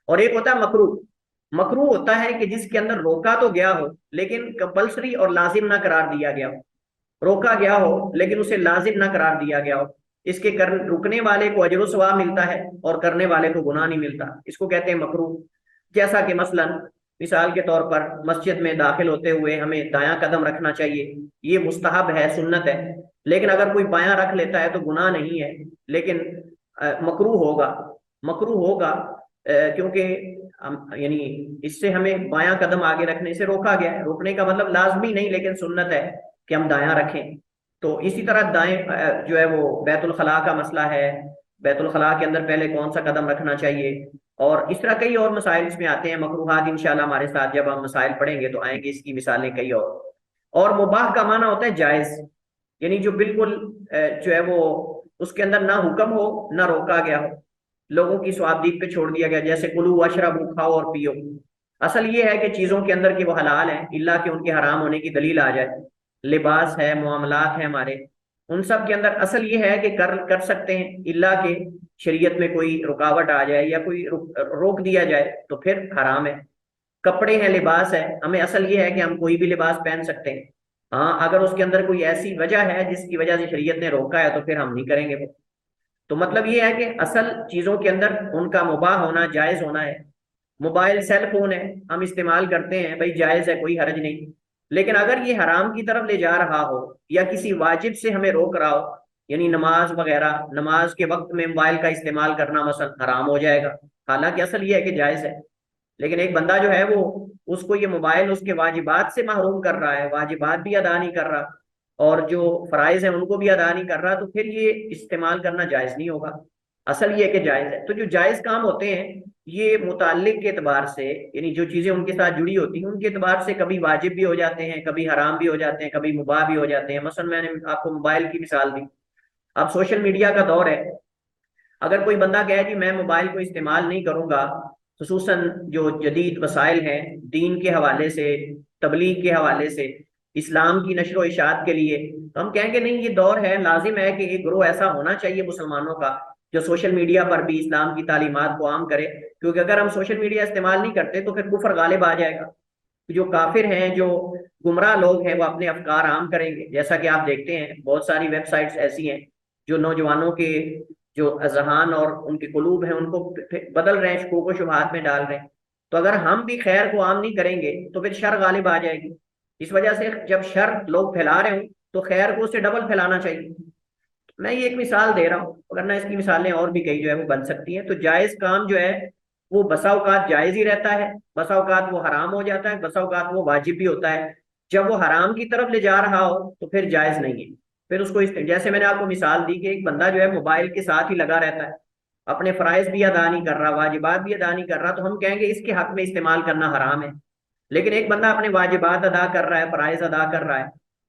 اور ایک ہوتا ہے مکروہ۔ مکروہ ہوتا ہے کہ جس کے اندر روکا تو گیا ہو لیکن کمپلسری اور لازم نہ قرار دیا گیا ہو، روکا گیا ہو لیکن اسے لازم نہ قرار دیا گیا ہو، اس کے رکنے والے کو اجر و ثواب ملتا ہے اور کرنے والے کو گناہ نہیں ملتا، اس کو کہتے ہیں مکروہ۔ جیسا کہ مثال کے طور پر مسجد میں داخل ہوتے ہوئے ہمیں دایاں قدم رکھنا چاہیے، یہ مستحب ہے، سنت ہے، لیکن اگر کوئی بایاں رکھ لیتا ہے تو گناہ نہیں ہے، لیکن مکروہ ہوگا کیونکہ یعنی اس سے ہمیں بایاں قدم آگے رکھنے سے روکا گیا ہے۔ روکنے کا مطلب لازمی نہیں لیکن سنت ہے کہ ہم دایاں رکھیں۔ تو اسی طرح دائیں جو ہے وہ بیت الخلاء کا مسئلہ ہے، بیت الخلاء کے اندر پہلے کون سا قدم رکھنا چاہیے، اور اس طرح کئی اور مسائل اس میں آتے ہیں۔ مکروہات انشاءاللہ ہمارے ساتھ جب ہم مسائل پڑھیں گے تو آئیں گے اس کی مثالیں کئی اور مباح کا معنی ہوتا ہے جائز، یعنی جو بالکل جو ہے وہ اس کے اندر نہ حکم ہو نہ روکا گیا ہو، لوگوں کی سوادیب پہ چھوڑ دیا گیا، جیسے کلو واشربو، کھاؤ اور پیو۔ اصل یہ ہے کہ چیزوں کے اندر کہ وہ حلال ہیں الا کہ ان کے حرام ہونے کی دلیل آ جائے، لباس ہے، معاملات ہیں ہمارے، ان سب کے اندر اصل یہ ہے کہ کر سکتے ہیں الا کہ شریعت میں کوئی رکاوٹ آ جائے یا کوئی روک دیا جائے تو پھر حرام ہے۔ کپڑے ہیں، لباس ہے، ہمیں اصل یہ ہے کہ ہم کوئی بھی لباس پہن سکتے ہیں، ہاں اگر اس کے اندر کوئی ایسی وجہ ہے جس کی وجہ سے شریعت نے روکا ہے تو پھر ہم نہیں کریں گے وہ۔ تو مطلب یہ ہے کہ اصل چیزوں کے اندر ان کا مباح ہونا، جائز ہونا ہے۔ موبائل، سیل فون ہے، ہم استعمال کرتے ہیں، بھائی جائز ہے، کوئی حرج نہیں، لیکن اگر یہ حرام کی طرف لے جا رہا ہو یا کسی واجب سے ہمیں روک رہا ہو، یعنی نماز وغیرہ، نماز کے وقت میں موبائل کا استعمال کرنا مثلا حرام ہو جائے گا، حالانکہ اصل یہ ہے کہ جائز ہے، لیکن ایک بندہ جو ہے وہ اس کو یہ موبائل اس کے واجبات سے محروم کر رہا ہے، واجبات بھی ادا نہیں کر رہا اور جو فرائض ہیں ان کو بھی ادا نہیں کر رہا، تو پھر یہ استعمال کرنا جائز نہیں ہوگا۔ اصل یہ ہے کہ جائز ہے۔ تو جو جائز کام ہوتے ہیں یہ متعلق کے اعتبار سے، یعنی جو چیزیں ان کے ساتھ جڑی ہوتی ہیں ان کے اعتبار سے کبھی واجب بھی ہو جاتے ہیں، کبھی حرام بھی ہو جاتے ہیں، کبھی مباح بھی ہو جاتے ہیں۔ مثلا میں نے آپ کو موبائل کی مثال دی، اب سوشل میڈیا کا دور ہے، اگر کوئی بندہ کہے کہ میں موبائل کو استعمال نہیں کروں گا، خصوصاً جو جدید وسائل ہیں دین کے حوالے سے، تبلیغ کے حوالے سے، اسلام کی نشر و اشاعت کے لیے، تو ہم کہیں کہ نہیں، یہ دور ہے، لازم ہے کہ ایک گروہ ایسا ہونا چاہیے مسلمانوں کا جو سوشل میڈیا پر بھی اسلام کی تعلیمات کو عام کرے، کیونکہ اگر ہم سوشل میڈیا استعمال نہیں کرتے تو پھر کفر غالب آ جائے گا، جو کافر ہیں، جو گمراہ لوگ ہیں، وہ اپنے افکار عام کریں گے۔ جیسا کہ آپ دیکھتے ہیں بہت ساری ویب سائٹس ایسی ہیں جو نوجوانوں کے جو اذہان اور ان کے قلوب ہیں ان کو بدل رہے ہیں، شکوک و شبہات میں ڈال رہے ہیں۔ تو اگر ہم بھی خیر کو عام نہیں کریں گے تو پھر شر غالب آ جائے گی۔ اس وجہ سے جب شر لوگ پھیلا رہے ہوں تو خیر کو اس سے ڈبل پھیلانا چاہیے۔ میں یہ ایک مثال دے رہا ہوں، ورنہ اس کی مثالیں اور بھی کئی جو ہے وہ بن سکتی ہیں۔ تو جائز کام جو ہے وہ بسا اوقات جائز ہی رہتا ہے، بسا اوقات وہ حرام ہو جاتا ہے، بسا اوقات وہ واجب بھی ہوتا ہے۔ جب وہ حرام کی طرف لے جا رہا ہو تو پھر جائز نہیں ہے، پھر اس کو جیسے میں نے آپ کو مثال دی کہ ایک بندہ جو ہے موبائل کے ساتھ ہی لگا رہتا ہے، اپنے فرائض بھی ادا نہیں کر رہا، واجبات بھی ادا نہیں کر رہا، تو ہم کہیں گے اس کے حق میں استعمال کرنا حرام ہے۔ لیکن ایک بندہ اپنے واجبات ادا کر رہا ہے، فرائض ادا کر رہا ہے،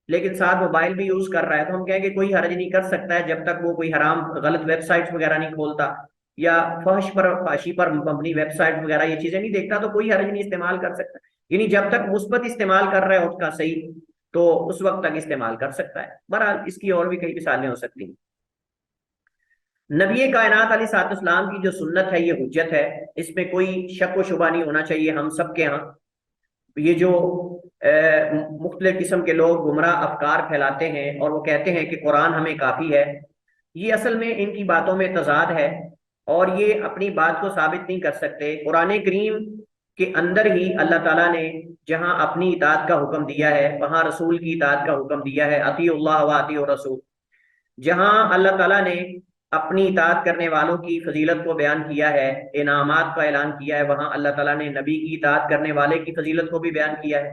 لیکن ساتھ موبائل بھی یوز کر رہا ہے، تو ہم کہیں گے کوئی حرج نہیں، کر سکتا ہے جب تک وہ کوئی حرام غلط ویب سائٹس وغیرہ نہیں کھولتا یا فحشی پر مبنی ویب سائٹ وغیرہ یہ چیزیں نہیں دیکھتا، تو کوئی حرج نہیں، استعمال کر سکتا ہے۔ یعنی جب تک مثبت استعمال کر رہا ہے اس کا صحیح، تو اس وقت تک استعمال کر سکتا ہے۔ بہرحال اس کی اور بھی کئی مثالیں ہو سکتی ہیں۔ نبی کائنات علیہ الصلوۃ والسلام کی جو سنت ہے یہ حجت ہے، اس میں کوئی شک و شبہ نہیں ہونا چاہیے ہم سب کے ہاں۔ یہ جو مختلف قسم کے لوگ گمراہ افکار پھیلاتے ہیں اور وہ کہتے ہیں کہ قرآن ہمیں کافی ہے، یہ اصل میں ان کی باتوں میں تضاد ہے اور یہ اپنی بات کو ثابت نہیں کر سکتے۔ قرآن کریم کے اندر ہی اللہ تعالیٰ نے جہاں اپنی اطاعت کا حکم دیا ہے وہاں رسول کی اطاعت کا حکم دیا ہے، اطیعوا اللہ و اطیعوا الرسول۔ جہاں اللہ تعالیٰ نے اپنی اطاعت کرنے والوں کی فضیلت کو بیان کیا ہے، انعامات کا اعلان کیا ہے، وہاں اللہ تعالیٰ نے نبی کی اطاعت کرنے والے کی فضیلت کو بھی بیان کیا ہے۔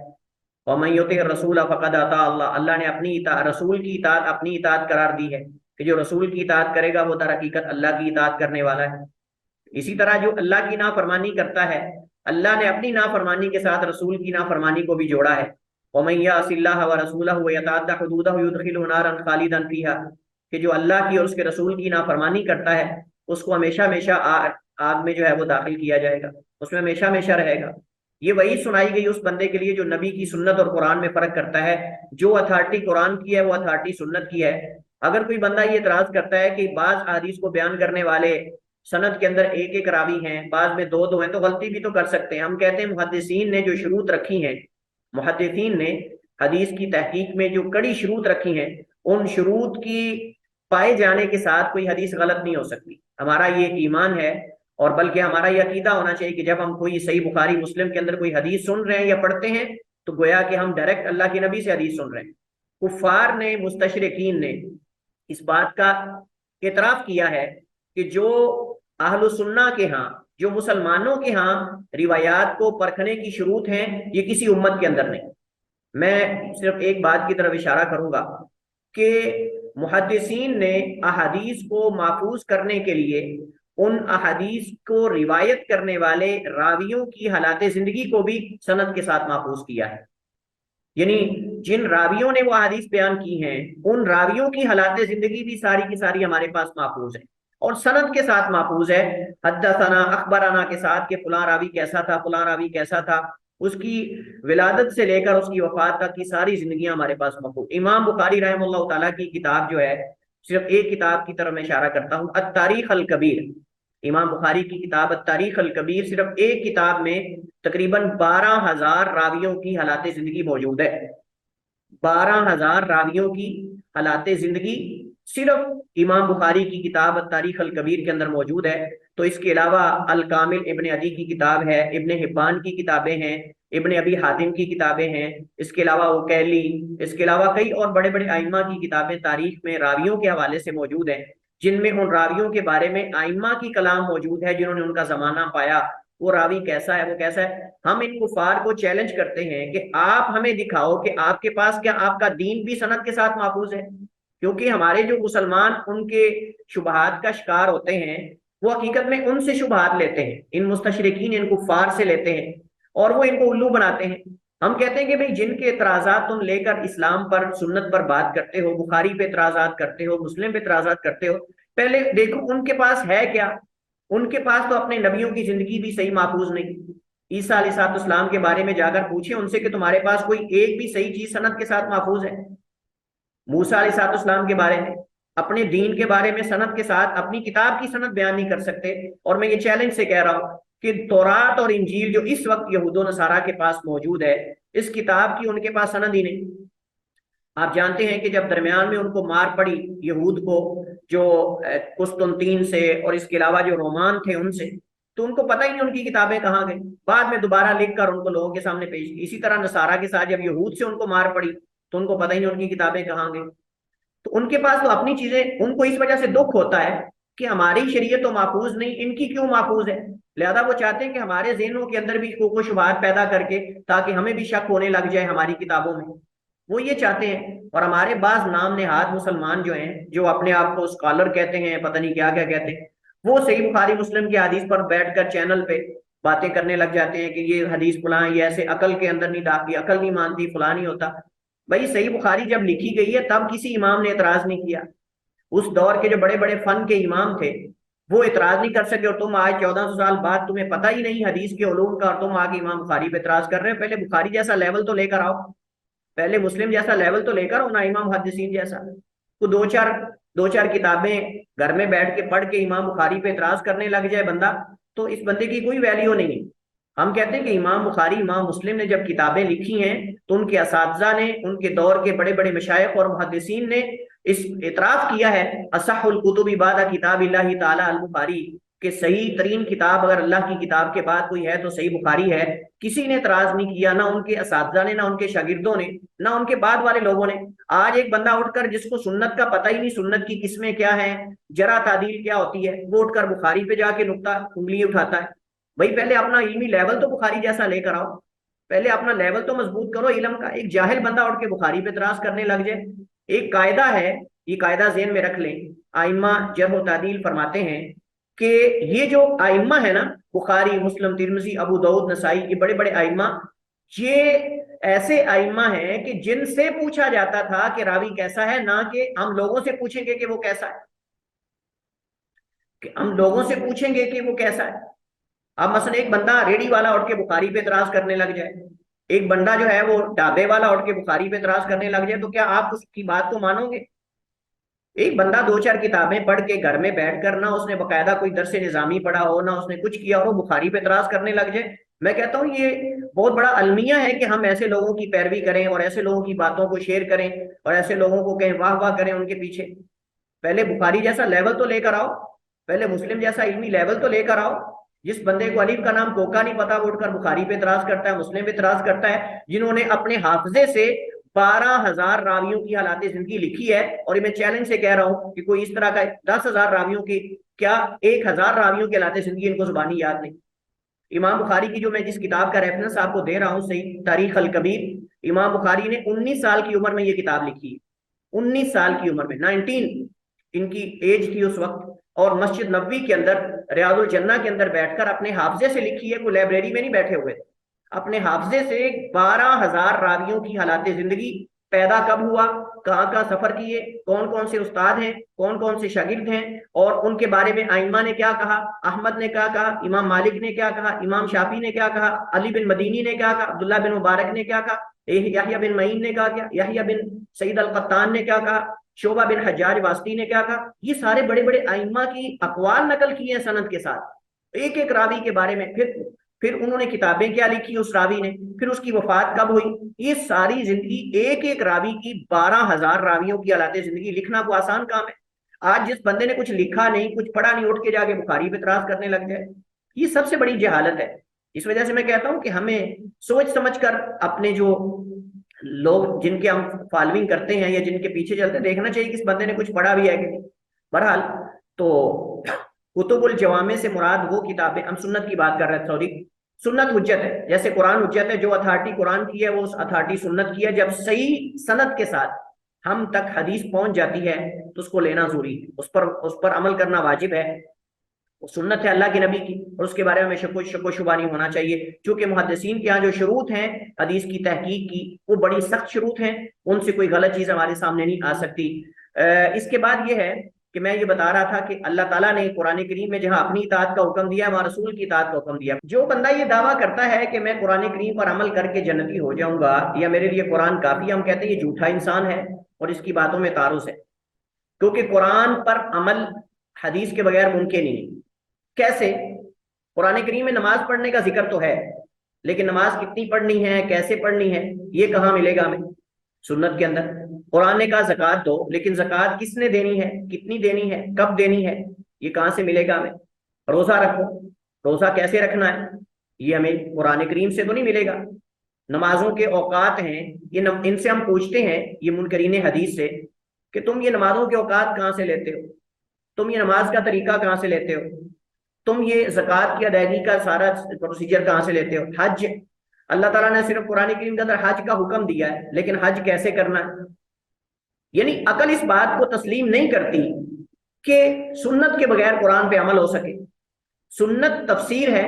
وَمَن يُطِعِ الرَّسُولَ فَقَدْ أَطَاعَ اللَّهَ، اللہ نے اپنی رسول کی اطاعت اپنی اطاعت قرار دی ہے کہ جو رسول کی اطاعت کرے گا وہ در حقیقت اللہ کی اطاعت کرنے والا ہے۔ اسی طرح جو اللہ کی نافرمانی کرتا ہے، اللہ نے اپنی نافرمانی کے ساتھ رسول کی نافرمانی کو بھی جوڑا ہے۔ وَمَن يَعْصِ اللَّهَ وَرَسُولَهُ وَيَتَعَدَّ حُدُودَهُ يُدْخِلْهُ نَارًا خَالِدًا فِيهَا، کہ جو اللہ کی اور اس کے رسول کی نافرمانی کرتا ہے اس کو ہمیشہ ہمیشہ آگ میں جو ہے وہ داخل کیا جائے گا، اس میں ہمیشہ ہمیشہ رہے گا۔ یہ وہی سنائی گئی اس بندے کے لیے جو نبی کی سنت اور قرآن میں فرق کرتا ہے، جو اتھارٹی قرآن کی ہے وہ اتھارٹی سنت کی ہے۔ اگر کوئی بندہ یہ اعتراض کرتا ہے کہ بعض حدیث کو بیان کرنے والے سند کے اندر ایک ایک راوی ہیں، بعض میں دو دو ہیں، تو غلطی بھی تو کر سکتے ہیں۔ ہم کہتے ہیں محدثین نے جو شروط رکھی ہیں، محدثین نے حدیث کی تحقیق میں جو کڑی شروط رکھی ہیں، ان شروط کی پائے جانے کے ساتھ کوئی حدیث غلط نہیں ہو سکتی. ہمارا یہ ایک ایمان ہے، اور بلکہ ہمارا یہ عقیدہ ہونا چاہیے کہ جب ہم کوئی صحیح بخاری مسلم کے اندر کوئی حدیث سن رہے ہیں یا پڑھتے ہیں تو گویا کہ ہم ڈائریکٹ اللہ کے نبی سے حدیث سن رہے ہیں. کفار نے، مستشرقین نے اس بات کا اعتراف کیا ہے کہ جو اہل السنہ کے ہاں، جو مسلمانوں کے ہاں روایات کو پرکھنے کی شروط ہیں، یہ کسی امت کے اندر نہیں. میں صرف ایک بات کی طرف اشارہ کروں گا کہ محدثین نے احادیث کو محفوظ کرنے کے لیے ان احادیث کو روایت کرنے والے راویوں کی حالات زندگی کو بھی سند کے ساتھ محفوظ کیا ہے. یعنی جن راویوں نے وہ احادیث بیان کی ہیں، ان راویوں کی حالات زندگی بھی ساری کی ساری ہمارے پاس محفوظ ہے، اور سند کے ساتھ محفوظ ہے. حدثنا اخبرنا کے ساتھ کہ فلاں راوی کیسا تھا، فلاں راوی کیسا تھا، اس کی ولادت سے لے کر اس کی وفات تک کی ساری زندگیاں ہمارے پاس محفوظ. امام بخاری رحمہ اللہ تعالیٰ کی کتاب جو ہے، صرف ایک کتاب کی طرف میں اشارہ کرتا ہوں، التاریخ الکبیر. امام بخاری کی کتاب التاریخ الکبیر، صرف ایک کتاب میں تقریباً 12,000 راویوں کی حالات زندگی موجود ہے. 12,000 راویوں کی حالات زندگی صرف امام بخاری کی کتاب التاریخ الکبیر کے اندر موجود ہے. تو اس کے علاوہ الکامل ابن عدی کی کتاب ہے، ابن حبان کی کتابیں ہیں، ابن ابی حاتم کی کتابیں ہیں، اس کے علاوہ وکیلی، اس کے علاوہ کئی اور بڑے بڑے ائمہ کی کتابیں تاریخ میں راویوں کے حوالے سے موجود ہیں، جن میں ان راویوں کے بارے میں ائمہ کی کلام موجود ہے جنہوں نے ان کا زمانہ پایا، وہ راوی کیسا ہے، وہ کیسا ہے. ہم ان کفار کو چیلنج کرتے ہیں کہ آپ ہمیں دکھاؤ کہ آپ کے پاس کیا آپ کا دین بھی سند کے ساتھ محفوظ ہے. کیونکہ ہمارے جو مسلمان ان کے شبہات کا شکار ہوتے ہیں، وہ حقیقت میں ان سے شبہات لیتے ہیں، ان مستشرقین، ان کفار سے لیتے ہیں، اور وہ ان کو الو بناتے ہیں. ہم کہتے ہیں کہ بھئی جن کے اعتراضات تم لے کر اسلام پر، سنت پر بات کرتے ہو، بخاری پہ اعتراضات کرتے ہو، مسلم پہ اعتراضات کرتے ہو، پہلے دیکھو ان کے پاس ہے کیا. ان کے پاس تو اپنے نبیوں کی زندگی بھی صحیح محفوظ نہیں. عیسیٰ علیہ السلام کے بارے میں جا کر پوچھیں ان سے کہ تمہارے پاس کوئی ایک بھی صحیح چیز سند کے ساتھ محفوظ ہے. موسیٰ علیہ السلام کے بارے میں، اپنے دین کے بارے میں سند کے ساتھ اپنی کتاب کی سند بیان نہیں کر سکتے. اور میں یہ چیلنج سے کہہ رہا ہوں کہ تورات اور انجیل جو اس وقت یہود و نصارہ کے پاس موجود ہے، اس کتاب کی ان کے پاس سند ہی نہیں. آپ جانتے ہیں کہ جب درمیان میں ان کو مار پڑی یہود کو، جو قسطنطین سے اور اس کے علاوہ جو رومان تھے ان سے، تو ان کو پتہ ہی نہیں ان کی کتابیں کہاں گئی. بعد میں دوبارہ لکھ کر ان کو لوگوں کے سامنے پیش کی. اسی طرح نصارہ کے ساتھ جب یہود سے ان کو مار پڑی تو ان کو پتہ ہی نہیں ان کی کتابیں کہاں گئی. تو ان کے پاس تو اپنی چیزیں، ان کو اس وجہ سے دکھ ہوتا ہے کہ ہماری شریعت تو محفوظ نہیں، ان کی کیوں محفوظ ہے. لہذا وہ چاہتے ہیں کہ ہمارے ذہنوں کے اندر بھی شکوک و شبہات پیدا کر کے، تاکہ ہمیں بھی شک ہونے لگ جائے ہماری کتابوں میں. وہ یہ چاہتے ہیں. اور ہمارے بعض نام نہاد مسلمان جو ہیں، جو اپنے آپ کو اسکالر کہتے ہیں، پتہ نہیں کیا کیا کہتے ہیں، وہ صحیح بخاری مسلم کی حدیث پر بیٹھ کر چینل پہ باتیں کرنے لگ جاتے ہیں کہ یہ حدیث فلاں، یہ ایسے عقل کے اندر نہیں داخلی، عقل نہیں مانتی، فلاں نہیں ہوتا. بھائی صحیح بخاری جب لکھی گئی ہے تب کسی امام نے اعتراض نہیں کیا. اس دور کے جو بڑے بڑے فن کے امام تھے وہ اعتراض نہیں کر سکے، اور تم آج 1400 سال بعد تمہیں پتہ ہی نہیں حدیث کے علوم کا، اور تم آگے امام بخاری پہ اعتراض کر رہے ہیں. پہلے بخاری جیسا لیول تو لے کر آؤ، پہلے مسلم جیسا لیول تو لے کر آؤ نا، امام محدثین جیسا. تو دو چار کتابیں گھر میں بیٹھ کے پڑھ کے امام بخاری پہ اعتراض کرنے لگ جائے بندہ، تو اس بندے کی کوئی ویلیو نہیں. ہم کہتے ہیں کہ امام بخاری، امام مسلم نے جب کتابیں لکھی ہیں تو ان کے اساتذہ نے، ان کے دور کے بڑے بڑے مشائخ اور محدثین نے اس اعتراف کیا ہے، اصح الکتب بعد کتاب اللہ تعالی البخاری، کہ صحیح ترین کتاب اگر اللہ کی کتاب کے بعد کوئی ہے تو صحیح بخاری ہے. کسی نے اعتراض نہیں کیا، نہ ان کے اساتذہ نے، نہ ان کے شاگردوں نے، نہ ان کے بعد والے لوگوں نے. آج ایک بندہ اٹھ کر، جس کو سنت کا پتہ ہی نہیں، سنت کی قسمیں کیا ہیں، جرح تعدیل کیا ہوتی ہے، وہ اٹھ کر بخاری پہ جا کے نقطہ انگلی اٹھاتا ہے. بھائی پہلے اپنا علمی لیول تو بخاری جیسا لے کر آؤ، پہلے اپنا لیول تو مضبوط کرو علم کا. ایک جاہل بندہ اٹھ کے بخاری پہ اعتراض کرنے لگ جائے. ایک قاعدہ ہے، یہ قاعدہ ذہن میں رکھ لیں. ائمہ جرح و تعدیل فرماتے ہیں کہ یہ جو ائمہ ہے نا، بخاری، مسلم، ترمذی، ابو داؤد، نسائی، یہ بڑے بڑے ائمہ، یہ ایسے ائمہ ہیں کہ جن سے پوچھا جاتا تھا کہ راوی کیسا ہے، نہ کہ ہم لوگوں سے پوچھیں گے کہ وہ کیسا ہے، کہ ہم لوگوں سے پوچھیں گے کہ وہ کیسا ہے. اب مثلا ایک بندہ ریڑی والا اٹھ کے بخاری پہ اعتراض کرنے لگ جائے، ایک بندہ جو ہے وہ ڈھابے والا اٹھ کے بخاری پہ اعتراض کرنے لگ جائے، تو کیا آپ اس کی بات کو مانو گے؟ ایک بندہ دو چار کتابیں پڑھ کے گھر میں بیٹھ کر، نہ اس نے باقاعدہ کوئی درس نظامی پڑھا ہو، نہ اس نے کچھ کیا ہو، بخاری پہ اعتراض کرنے لگ جائے، میں کہتا ہوں یہ بہت بڑا المیہ ہے کہ ہم ایسے لوگوں کی پیروی کریں اور ایسے لوگوں کی باتوں کو شیئر کریں اور ایسے لوگوں کو کہیں واہ واہ کریں ان کے پیچھے. پہلے بخاری جیسا لیول تو لے کر آؤ, پہلے مسلم جیسا علمی لیول تو لے کر آؤ. جس بندے کو الف کا نام کوکا نہیں پتا وہ اٹھ کر بخاری پہ اعتراض کرتا ہے, مسلم پہ اعتراض کرتا ہے, جنہوں نے اپنے حافظے سے 12,000 راویوں کی حالات زندگی لکھی ہے. اور میں چیلنج سے کہہ رہا ہوں کہ کوئی اس طرح کا 10,000 راویوں کی, کیا 1,000 راویوں کی حالات زندگی ان کو زبانی یاد نہیں. امام بخاری کی جو میں جس کتاب کا ریفرنس آپ کو دے رہا ہوں, صحیح تاریخ الکبیر, امام بخاری نے 19 سال کی عمر میں یہ کتاب لکھی ہے. 19 سال کی عمر میں, 19 ان کی ایج تھی اس وقت, اور مسجد نبوی کے اندر ریاض الجنہ کے اندر بیٹھ کر اپنے حافظے سے لکھی ہے. کوئی لائبریری میں نہیں بیٹھے ہوئے, اپنے حافظے سے 12,000 راویوں کی حالات زندگی, پیدا کب ہوا, کہاں کہاں سفر کیے, کون کون سے استاد ہیں, کون کون سے شاگرد ہیں, اور ان کے بارے میں ائمہ نے کیا کہا, احمد نے کیا کہا, امام مالک نے کیا کہا, امام شافعی نے کیا کہا, علی بن مدینی نے کیا کہا, عبداللہ بن مبارک نے کیا کہا, یحییٰ بن معین نے کہا, کیا یحییٰ بن سعید القطان نے کیا کہا, شعبہ بن حجاج واسطی نے کیا کہا. یہ سارے بڑے بڑے ائمہ کی اقوال نقل کی ہیں سند کے ساتھ, ایک ایک راوی کے بارے میں. پھر انہوں نے کتابیں کیا لکھی اس راوی نے, پھر اس کی وفات کب ہوئی. یہ ساری زندگی ایک ایک راوی کی 12,000 راویوں کی حالات زندگی لکھنا کو آسان کام ہے. آج جس بندے نے کچھ لکھا نہیں, کچھ پڑھا نہیں, اٹھ کے جا کے بخاری پہ اعتراض کرنے لگ جائے, یہ سب سے بڑی جہالت ہے. اس وجہ سے میں کہتا ہوں کہ ہمیں سوچ سمجھ کر اپنے جو لوگ جن کے ہم فالوئنگ کرتے ہیں یا جن کے پیچھے چلتے ہیں, دیکھنا چاہیے کہ اس بندے نے کچھ پڑھا بھی ہے کہ نہیں. بہرحال تو کتب الجوامع سے مراد وہ کتابیں, ہم سنت کی بات کر رہے تھے, سوری, سنت حجت ہے. جیسے قرآن حجت ہے, جو اتھارٹی قرآن کی ہے وہ اس اتھارٹی سنت کی ہے. جب صحیح سند کے ساتھ ہم تک حدیث پہنچ جاتی ہے تو اس کو لینا ضروری ہے, اس پر عمل کرنا واجب ہے. وہ سنت ہے اللہ کے نبی کی, اور اس کے بارے میں شک و شبہ نہیں ہونا چاہیے. چونکہ محدثین کے یہاں جو شروط ہیں حدیث کی تحقیق کی وہ بڑی سخت شروط ہیں, ان سے کوئی غلط چیز ہمارے سامنے نہیں آ سکتی. اس کے بعد یہ ہے کہ میں یہ بتا رہا تھا کہ اللہ تعالیٰ نے قرآن کریم میں جہاں اپنی اطاعت کا حکم دیا, وہاں رسول کی اطاعت کا حکم دیا. جو بندہ یہ دعویٰ کرتا ہے کہ میں قرآن کریم پر عمل کر کے جنتی ہو جاؤں گا یا میرے لیے قرآن کافی, ہم کہتے ہیں یہ جھوٹا انسان ہے اور اس کی باتوں میں تعارض ہے. کیونکہ قرآن پر عمل حدیث کے بغیر ممکن ہی نہیں. کیسے؟ قرآن کریم میں نماز پڑھنے کا ذکر تو ہے, لیکن نماز کتنی پڑھنی ہے, کیسے پڑھنی ہے, یہ کہاں ملے گا ہمیں؟ سنت کے اندر. قرآن نے کہا زکوٰۃ دو, لیکن زکوٰۃ کس نے دینی ہے, کتنی دینی ہے, کب دینی ہے, یہ کہاں سے ملے گا ہمیں؟ روزہ رکھو, روزہ کیسے رکھنا ہے, یہ ہمیں قرآن کریم سے تو نہیں ملے گا. نمازوں کے اوقات ہیں, یہ ان سے ہم پوچھتے ہیں, یہ منکرین حدیث سے, کہ تم یہ نمازوں کے اوقات کہاں سے لیتے ہو, تم یہ نماز کا طریقہ کہاں سے لیتے ہو, تم یہ زکوٰۃ کی ادائیگی کا سارا پروسیجر کہاں سے لیتے ہو. حج, اللہ تعالیٰ نے صرف قرآن کریم کے اندر حج کا حکم دیا ہے, لیکن حج کیسے کرنا ہے؟ یعنی عقل اس بات کو تسلیم نہیں کرتی کہ سنت کے بغیر قرآن پہ عمل ہو سکے. سنت تفسیر ہے,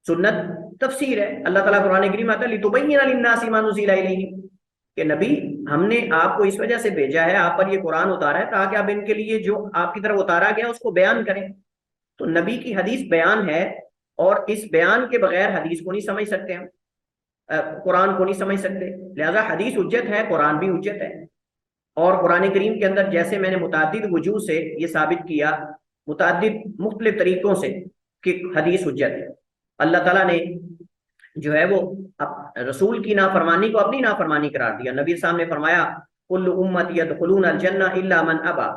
سنت تفسیر ہے. اللہ تعالیٰ قرآن کریم آتا ہے لِتُبَيِّنَ لِلنَّاسِ مَا نُزِّلَ إِلَيْهِمْ, کہ نبی ہم نے آپ کو اس وجہ سے بھیجا ہے, آپ پر یہ قرآن اتارا ہے تاکہ آپ ان کے لیے جو آپ کی طرف اتارا گیا اس کو بیان کریں. تو نبی کی حدیث بیان ہے, اور اس بیان کے بغیر حدیث کو نہیں سمجھ سکتے ہم, قرآن کو نہیں سمجھ سکتے. لہذا حدیث حجت ہے, قرآن بھی حجت ہے. اور قرآن کریم کے اندر جیسے میں نے متعدد وجوہ سے یہ ثابت کیا, متعدد مختلف طریقوں سے, کہ حدیث حجت ہے. اللہ تعالیٰ نے جو ہے وہ رسول کی نافرمانی کو اپنی نافرمانی قرار دیا. نبی صاحب نے فرمایا کل امتی یدخلون الجنہ الا من ابا,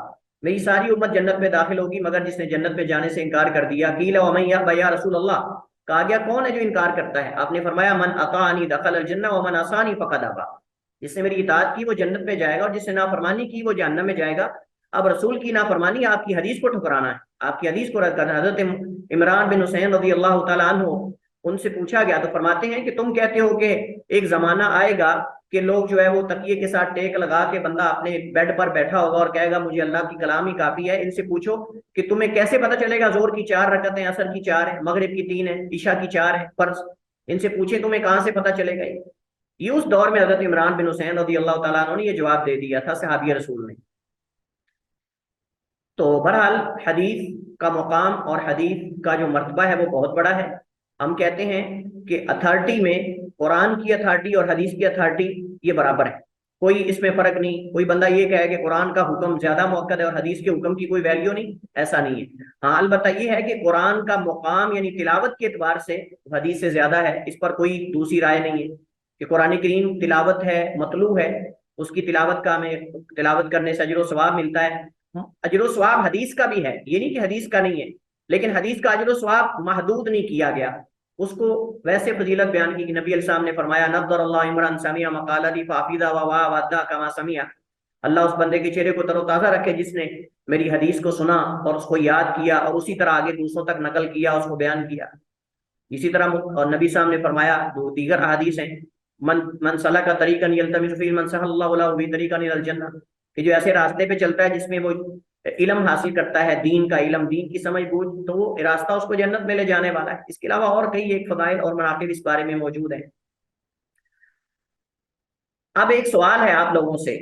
میری ساری امت جنت میں داخل ہوگی مگر جس نے جنت میں جانے سے انکار کر دیا. قیل ومن یأبی یا رسول اللہ, کہا گیا کون ہے جو انکار کرتا ہے؟ آپ نے فرمایا من اطاعنی دخل الجنہ ومن عصانی فقد ابا, جس نے میری اطاعت کی وہ جنت میں جائے گا, اور جس نے نافرمانی کی وہ جہنم میں جائے گا. اب رسول کی نافرمانی آپ کی حدیث کو ٹھکرانا ہے, آپ کی حدیث کو رد کرنا. حضرت عمران بن حسین رضی اللہ تعالیٰ عنہ, ان سے پوچھا گیا تو فرماتے ہیں کہ تم کہتے ہو کہ ایک زمانہ آئے گا کہ لوگ جو ہے وہ تکیے کے ساتھ ٹیک لگا کے بندہ اپنے بیڈ پر بیٹھا ہوگا اور کہے گا مجھے اللہ کی کلام ہی کافی ہے. ان سے پوچھو کہ تمہیں کیسے پتہ چلے گا زور کی 4 رکعتیں, عصر کی 4 ہیں, مغرب کی 3 ہیں, عشاء کی 4 ہیں فرض. ان سے پوچھے تمہیں کہاں سے پتہ چلے گا. یہ اس دور میں حضرت عمران بن حسین رضی اللہ تعالیٰ عنہ نے یہ جواب دے دیا تھا صحابی رسول نے. تو بہرحال حدیث کا مقام اور حدیث کا جو مرتبہ ہے وہ بہت بڑا ہے. ہم کہتے ہیں کہ اتھارٹی میں قرآن کی اتھارٹی اور حدیث کی اتھارٹی یہ برابر ہے. کوئی اس میں فرق نہیں. کوئی بندہ یہ کہے کہ قرآن کا حکم زیادہ موقع ہے اور حدیث کے حکم کی کوئی ویلیو نہیں، ایسا نہیں ہے. ہاں البتہ یہ ہے کہ قرآن کا مقام یعنی تلاوت کے اعتبار سے حدیث سے زیادہ ہے، اس پر کوئی دوسری رائے نہیں ہے کہ قرآن کریم تلاوت ہے، مطلوع ہے، اس کی تلاوت کا ہمیں تلاوت کرنے سے اجر و ثواب ملتا ہے. اجر و ثواب حدیث کا بھی ہے، یہ نہیں کہ حدیث کا نہیں ہے، لیکن حدیث کا اجر و ثواب محدود نہیں کیا گیا. اس کو ویسے فضیلت بیان کی کہ نبی علیہ السلام نے فرمایا نظر اللہ عمران سمیع مقالتی فافیدہ ودا کما سمیع، اللہ اس بندے کے چہرے کو تر و تازہ رکھے جس نے میری حدیث کو سنا اور اس کو یاد کیا اور اسی طرح آگے دوسروں تک نقل کیا، اس کو بیان کیا. اسی طرح اور نبی صاحب نے فرمایا، جو دیگر احادیث ہیں، من سلک طریقا یلتمس فیہ من سہل اللہ لہ بہ طریقا الی الجنہ، کہ جو ایسے راستے پہ چلتا ہے جس میں وہ علم حاصل کرتا ہے، دین کا علم، دین کی سمجھ بوجھ، تو وہ راستہ اس کو جنت میں لے جانے والا ہے. اس کے علاوہ اور کئی ایک فضائل اور مناقب اس بارے میں موجود ہیں. اب ایک سوال ہے آپ لوگوں سے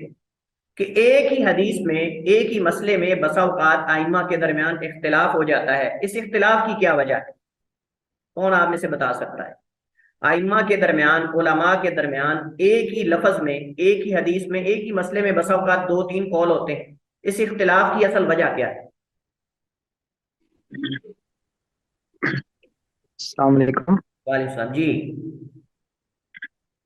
کہ ایک ہی حدیث میں، ایک ہی مسئلے میں بسا اوقات ائمہ کے درمیان اختلاف ہو جاتا ہے، اس اختلاف کی کیا وجہ ہے؟ کون آپ میں سے بتا سکتا ہے؟ ائمہ کے درمیان، علماء کے درمیان ایک ہی لفظ میں، ایک ہی حدیث میں، ایک ہی مسئلے میں بسا اوقات 2-3 قول ہوتے ہیں، اس اختلاف کی اصل وجہ کیا ہے؟ السلام علیکم. وعلیکم السلام. جی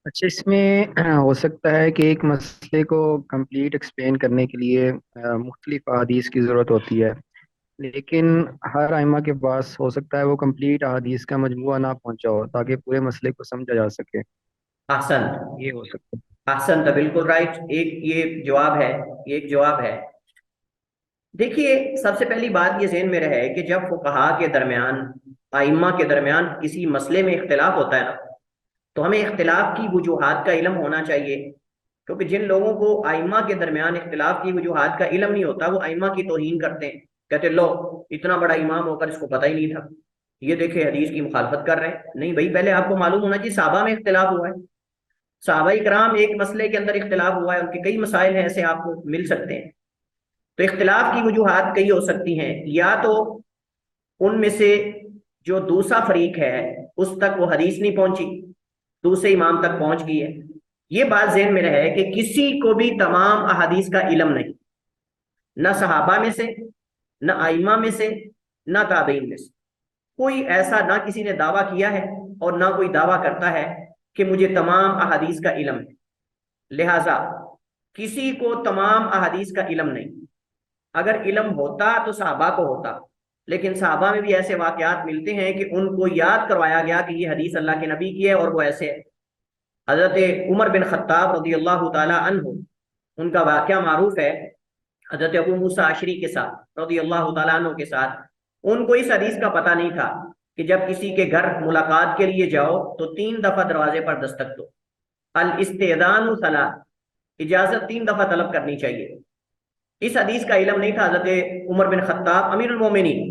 اچھا، اس میں ہو سکتا ہے کہ ایک مسئلے کو کمپلیٹ ایکسپلین کرنے کے لیے مختلف احادیث کی ضرورت ہوتی ہے، لیکن ہر ائمہ کے پاس ہو سکتا ہے وہ کمپلیٹ احادیث کا مجموعہ نہ پہنچا ہو تاکہ پورے مسئلے کو سمجھا جا سکے. احسن، یہ ہو سکتا ہے. احسن تو بالکل رائٹ. یہ جواب ہے، یہ ایک جواب ہے. دیکھیے سب سے پہلی بات یہ ذہن میں رہے کہ جب فقہاء کے درمیان، ائمہ کے درمیان کسی مسئلے میں اختلاف ہوتا ہے نا، تو ہمیں اختلاف کی وجوہات کا علم ہونا چاہیے، کیونکہ جن لوگوں کو ائمہ کے درمیان اختلاف کی وجوہات کا علم نہیں ہوتا وہ ائمہ کی توہین کرتے ہیں، کہتے لو اتنا بڑا امام ہو کر اس کو پتہ ہی نہیں تھا، یہ دیکھے حدیث کی مخالفت کر رہے ہیں. نہیں بھائی، پہلے آپ کو معلوم ہونا چاہیے صحابہ میں اختلاف ہوا ہے، صحابہ کرام ایک مسئلے کے اندر اختلاف ہوا ہے، ان کے کئی مسائل ہیں ایسے آپ کو مل سکتے ہیں. تو اختلاف کی وجوہات کئی ہو سکتی ہیں، یا تو ان میں سے جو دوسرا فریق ہے اس تک وہ حدیث نہیں پہنچی، دوسرے امام تک پہنچ گئی ہے. یہ بات ذہن میں رہے کہ کسی کو بھی تمام احادیث کا علم نہیں، نہ صحابہ میں سے، نہ ائمہ میں سے، نہ تابعین میں سے. کوئی ایسا نہ کسی نے دعویٰ کیا ہے اور نہ کوئی دعویٰ کرتا ہے کہ مجھے تمام احادیث کا علم ہے. لہٰذا کسی کو تمام احادیث کا علم نہیں. اگر علم ہوتا تو صحابہ کو ہوتا، لیکن صحابہ میں بھی ایسے واقعات ملتے ہیں کہ ان کو یاد کروایا گیا کہ یہ حدیث اللہ کے نبی کی ہے اور وہ ایسے ہے. حضرت عمر بن خطاب رضی اللہ تعالی عنہ، ان کا واقعہ معروف ہے حضرت ابو موسیٰ اشعری کے ساتھ رضی اللہ تعالیٰ عنہ کے ساتھ. ان کو اس حدیث کا پتہ نہیں تھا کہ جب کسی کے گھر ملاقات کے لیے جاؤ تو 3 دفعہ دروازے پر دستک دو. الاستئذان ثلاث، اجازت 3 دفعہ طلب کرنی چاہیے. اس حدیث کا علم نہیں تھا حضرت عمر بن خطاب، امیر المومنین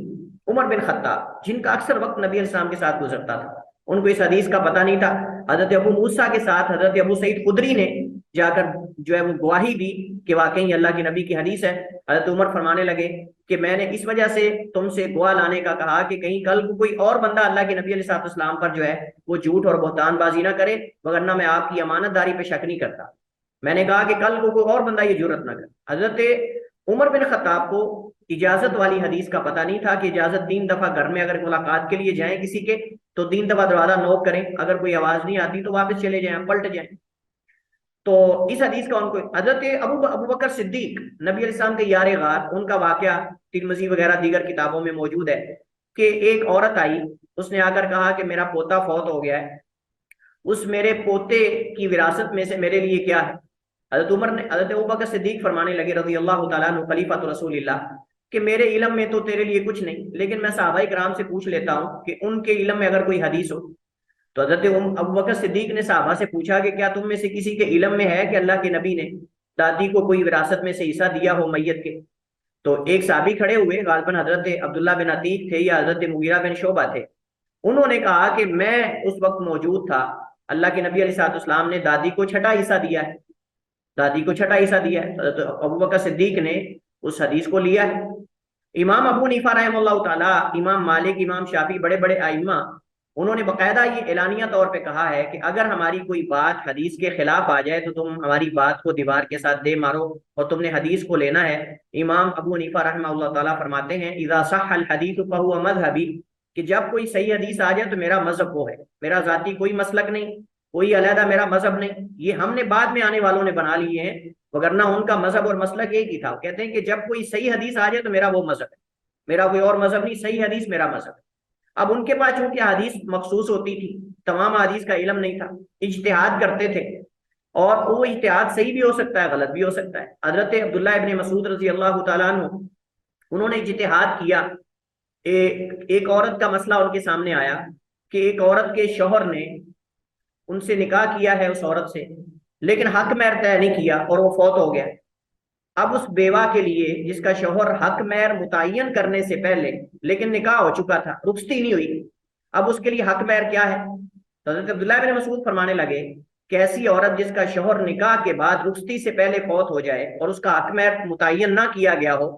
عمر بن خطاب، جن کا اکثر وقت نبی علیہ السلام کے ساتھ گزرتا تھا، ان کو اس حدیث کا پتہ نہیں تھا. حضرت ابو موسیٰ کے ساتھ حضرت ابو سعید خدری نے جا کر جو ہے وہ گواہی دی کہ واقعی اللہ کے نبی کی حدیث ہے. حضرت عمر فرمانے لگے کہ میں نے اس وجہ سے تم سے گواہ لانے کا کہا کہ کہیں کل کو کوئی اور بندہ اللہ کے نبی علیہ السلام پر جو ہے وہ جھوٹ اور بہتان بازی نہ کرے، وگرنہ میں آپ کی امانت داری پہ شک نہیں کرتا. میں نے کہا کہ کل کو کوئی اور بندہ یہ جرت نہ کرے. حضرت عمر بن خطاب کو اجازت والی حدیث کا پتہ نہیں تھا کہ اجازت 3 دفعہ گھر میں اگر ملاقات کے لیے جائیں کسی کے تو 3 دفعہ دروازہ نوک کریں، اگر کوئی آواز نہیں آتی تو واپس چلے جائیں، پلٹ جائیں. تو اس حدیث کا ان کو حضرت ابو بکر صدیق نبی علیہ السلام کے یار غار، ان کا واقعہ ترمذی وغیرہ دیگر کتابوں میں موجود ہے کہ ایک عورت آئی، اس نے آ کر کہا کہ میرا پوتا فوت ہو گیا ہے، اس میرے پوتے کی وراثت میں سے میرے لیے کیا ہے؟ حضرت ابو بکر صدیق فرمانے لگے رضی اللہ تعالیٰ عنہ خلیفۃ رسول اللہ کہ میرے علم میں تو تیرے لیے کچھ نہیں، لیکن میں صحابہ کرام سے پوچھ لیتا ہوں کہ ان کے علم میں اگر کوئی حدیث ہو. تو حضرت ابو بکر صدیق نے صحابہ سے پوچھا کہ کیا تم میں سے کسی کے علم میں ہے کہ اللہ کے نبی نے دادی کو کوئی وراثت میں سے حصہ دیا ہو میت کے؟ تو ایک صحابی کھڑے ہوئے، غالباً حضرت عبداللہ بن عتیق تھے یا حضرت مغیرہ بن شعبہ تھے. انہوں نے کہا کہ میں اس وقت موجود تھا، اللہ کے نبی علیہ السلام نے دادی کو 6واں حصہ دیا ہے، دادی کو 6واں حصہ دیا ہے. حضرت ابو بکر صدیق نے اس حدیث کو لیا ہے. امام ابو حنیفہ رحمہ اللہ تعالی، امام مالک، امام شافعی، بڑے بڑے ائمہ، انہوں نے باقاعدہ یہ اعلانیہ طور پہ کہا ہے کہ اگر ہماری کوئی بات حدیث کے خلاف آ جائے تو تم ہماری بات کو دیوار کے ساتھ دے مارو اور تم نے حدیث کو لینا ہے۔ امام ابو حنیفہ رحمہ اللہ تعالیٰ فرماتے ہیں اذا صح الحدیث فهو مذہبی، کہ جب کوئی صحیح حدیث آ جائے تو میرا مذہب وہ ہے، میرا ذاتی کوئی مسلک نہیں، کوئی علیحدہ میرا مذہب نہیں۔ یہ ہم نے بعد میں آنے والوں نے بنا لیے ہیں، وگرنہ ان کا مذہب اور مسلک ایک ہی تھا۔ وہ کہتے ہیں کہ جب کوئی صحیح حدیث آ جائے تو میرا وہ مذہب ہے، میرا کوئی اور مذہب نہیں، صحیح حدیث میرا مذہب ہے۔ اب ان کے پاس چونکہ حدیث مخصوص ہوتی تھی، تمام حدیث کا علم نہیں تھا، اجتہاد کرتے تھے، اور وہ اجتہاد صحیح بھی ہو سکتا ہے، غلط بھی ہو سکتا ہے۔ حضرت عبداللہ ابن مسعود رضی اللہ تعالیٰ عنہ، انہوں نے اجتہاد کیا۔ ایک عورت کا مسئلہ ان کے سامنے آیا کہ ایک عورت کے شوہر نے ان سے نکاح کیا ہے اس عورت سے، لیکن حق مہر طے نہیں کیا اور وہ فوت ہو گیا۔ اب اس بیوہ کے لیے جس کا شوہر حق مہر متعین کرنے سے پہلے لیکن نکاح ہو چکا تھا، رخصتی نہیں ہوئی، اب اس کے لیے حق مہر کیا ہے؟ تو حضرت عبداللہ بن مسعود فرمانے لگے کہ ایسی عورت جس کا شوہر نکاح کے بعد رخصتی سے پہلے فوت ہو جائے اور اس کا حق مہر متعین نہ کیا گیا ہو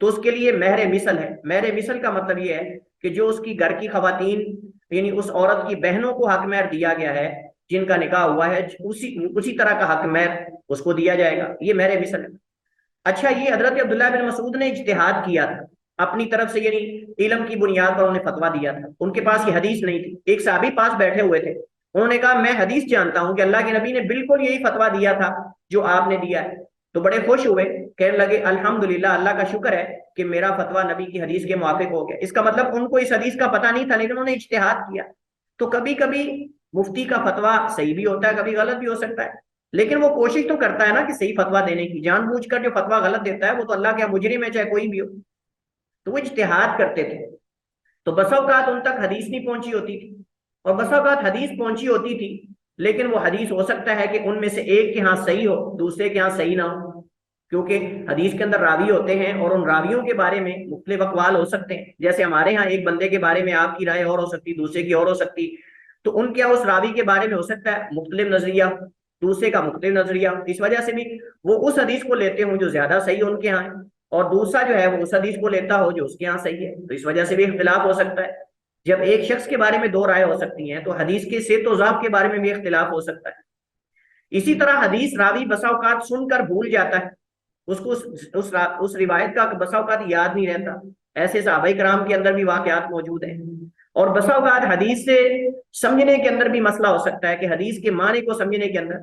تو اس کے لیے مہر مثل ہے۔ مہر مثل کا مطلب یہ ہے کہ جو اس کی گھر کی خواتین یعنی اس عورت کی بہنوں کو حق مہر دیا گیا ہے جن کا نکاح ہوا ہے، اسی طرح کا حق مہر اس کو دیا جائے گا، یہ مہر مثل ہے۔ اچھا، یہ حضرت عبداللہ بن مسعود نے اجتہاد کیا تھا اپنی طرف سے، یعنی علم کی بنیاد پر انہوں نے فتویٰ دیا تھا، ان کے پاس یہ حدیث نہیں تھی۔ ایک صحابی پاس بیٹھے ہوئے تھے، انہوں نے کہا میں حدیث جانتا ہوں کہ اللہ کے نبی نے بالکل یہی فتویٰ دیا تھا جو آپ نے دیا ہے۔ تو بڑے خوش ہوئے، کہنے لگے الحمدللہ، اللہ کا شکر ہے کہ میرا فتویٰ نبی کی حدیث کے موافق ہو گیا۔ اس کا مطلب ان کو اس حدیث کا پتہ نہیں تھا، لیکن انہوں نے اجتہاد کیا۔ تو کبھی کبھی مفتی کا فتویٰ صحیح بھی ہوتا ہے، کبھی غلط بھی ہو سکتا ہے، لیکن وہ کوشش تو کرتا ہے نا کہ صحیح فتویٰ دینے کی۔ جان بوجھ کر جو فتویٰ غلط دیتا ہے وہ تو اللہ کے مجرم ہے، چاہے کوئی بھی ہو۔ تو وہ اجتہاد کرتے تھے، تو بسا اوقات ان تک حدیث نہیں پہنچی ہوتی تھی، اور بسا اوقات حدیث پہنچی ہوتی تھی لیکن وہ حدیث ہو سکتا ہے کہ ان میں سے ایک کے ہاں صحیح ہو، دوسرے کے ہاں صحیح نہ ہو، کیونکہ حدیث کے اندر راوی ہوتے ہیں اور ان راویوں کے بارے میں مختلف اقوال ہو سکتے ہیں۔ جیسے ہمارے ہاں ایک بندے کے بارے میں آپ کی رائے اور ہو سکتی، دوسرے کی اور ہو سکتی، تو ان کے اس راوی کے بارے میں ہو سکتا ہے مختلف نظریہ، دوسرے کا مختلف نظریہ، اس وجہ سے بھی وہ اس حدیث کو لیتے ہوں جو زیادہ صحیح ان کے ہاں ہے، اور دوسرا جو ہے وہ اس حدیث کو لیتا ہو جو اس کے ہاں صحیح ہے، تو اس وجہ سے بھی اختلاف ہو سکتا ہے۔ جب ایک شخص کے بارے میں دو رائے ہو سکتی ہیں تو حدیث کے صحت و ضعف کے بارے میں بھی اختلاف ہو سکتا ہے۔ اسی طرح حدیث راوی بسا اوقات سن کر بھول جاتا ہے، اس کو اس روایت کا بسا اوقات یاد نہیں رہتا، ایسے صحابہ کرام کے اندر بھی واقعات موجود ہیں۔ اور بسا اوقات حدیث سے سمجھنے کے اندر بھی مسئلہ ہو سکتا ہے کہ حدیث کے معنی کو سمجھنے کے اندر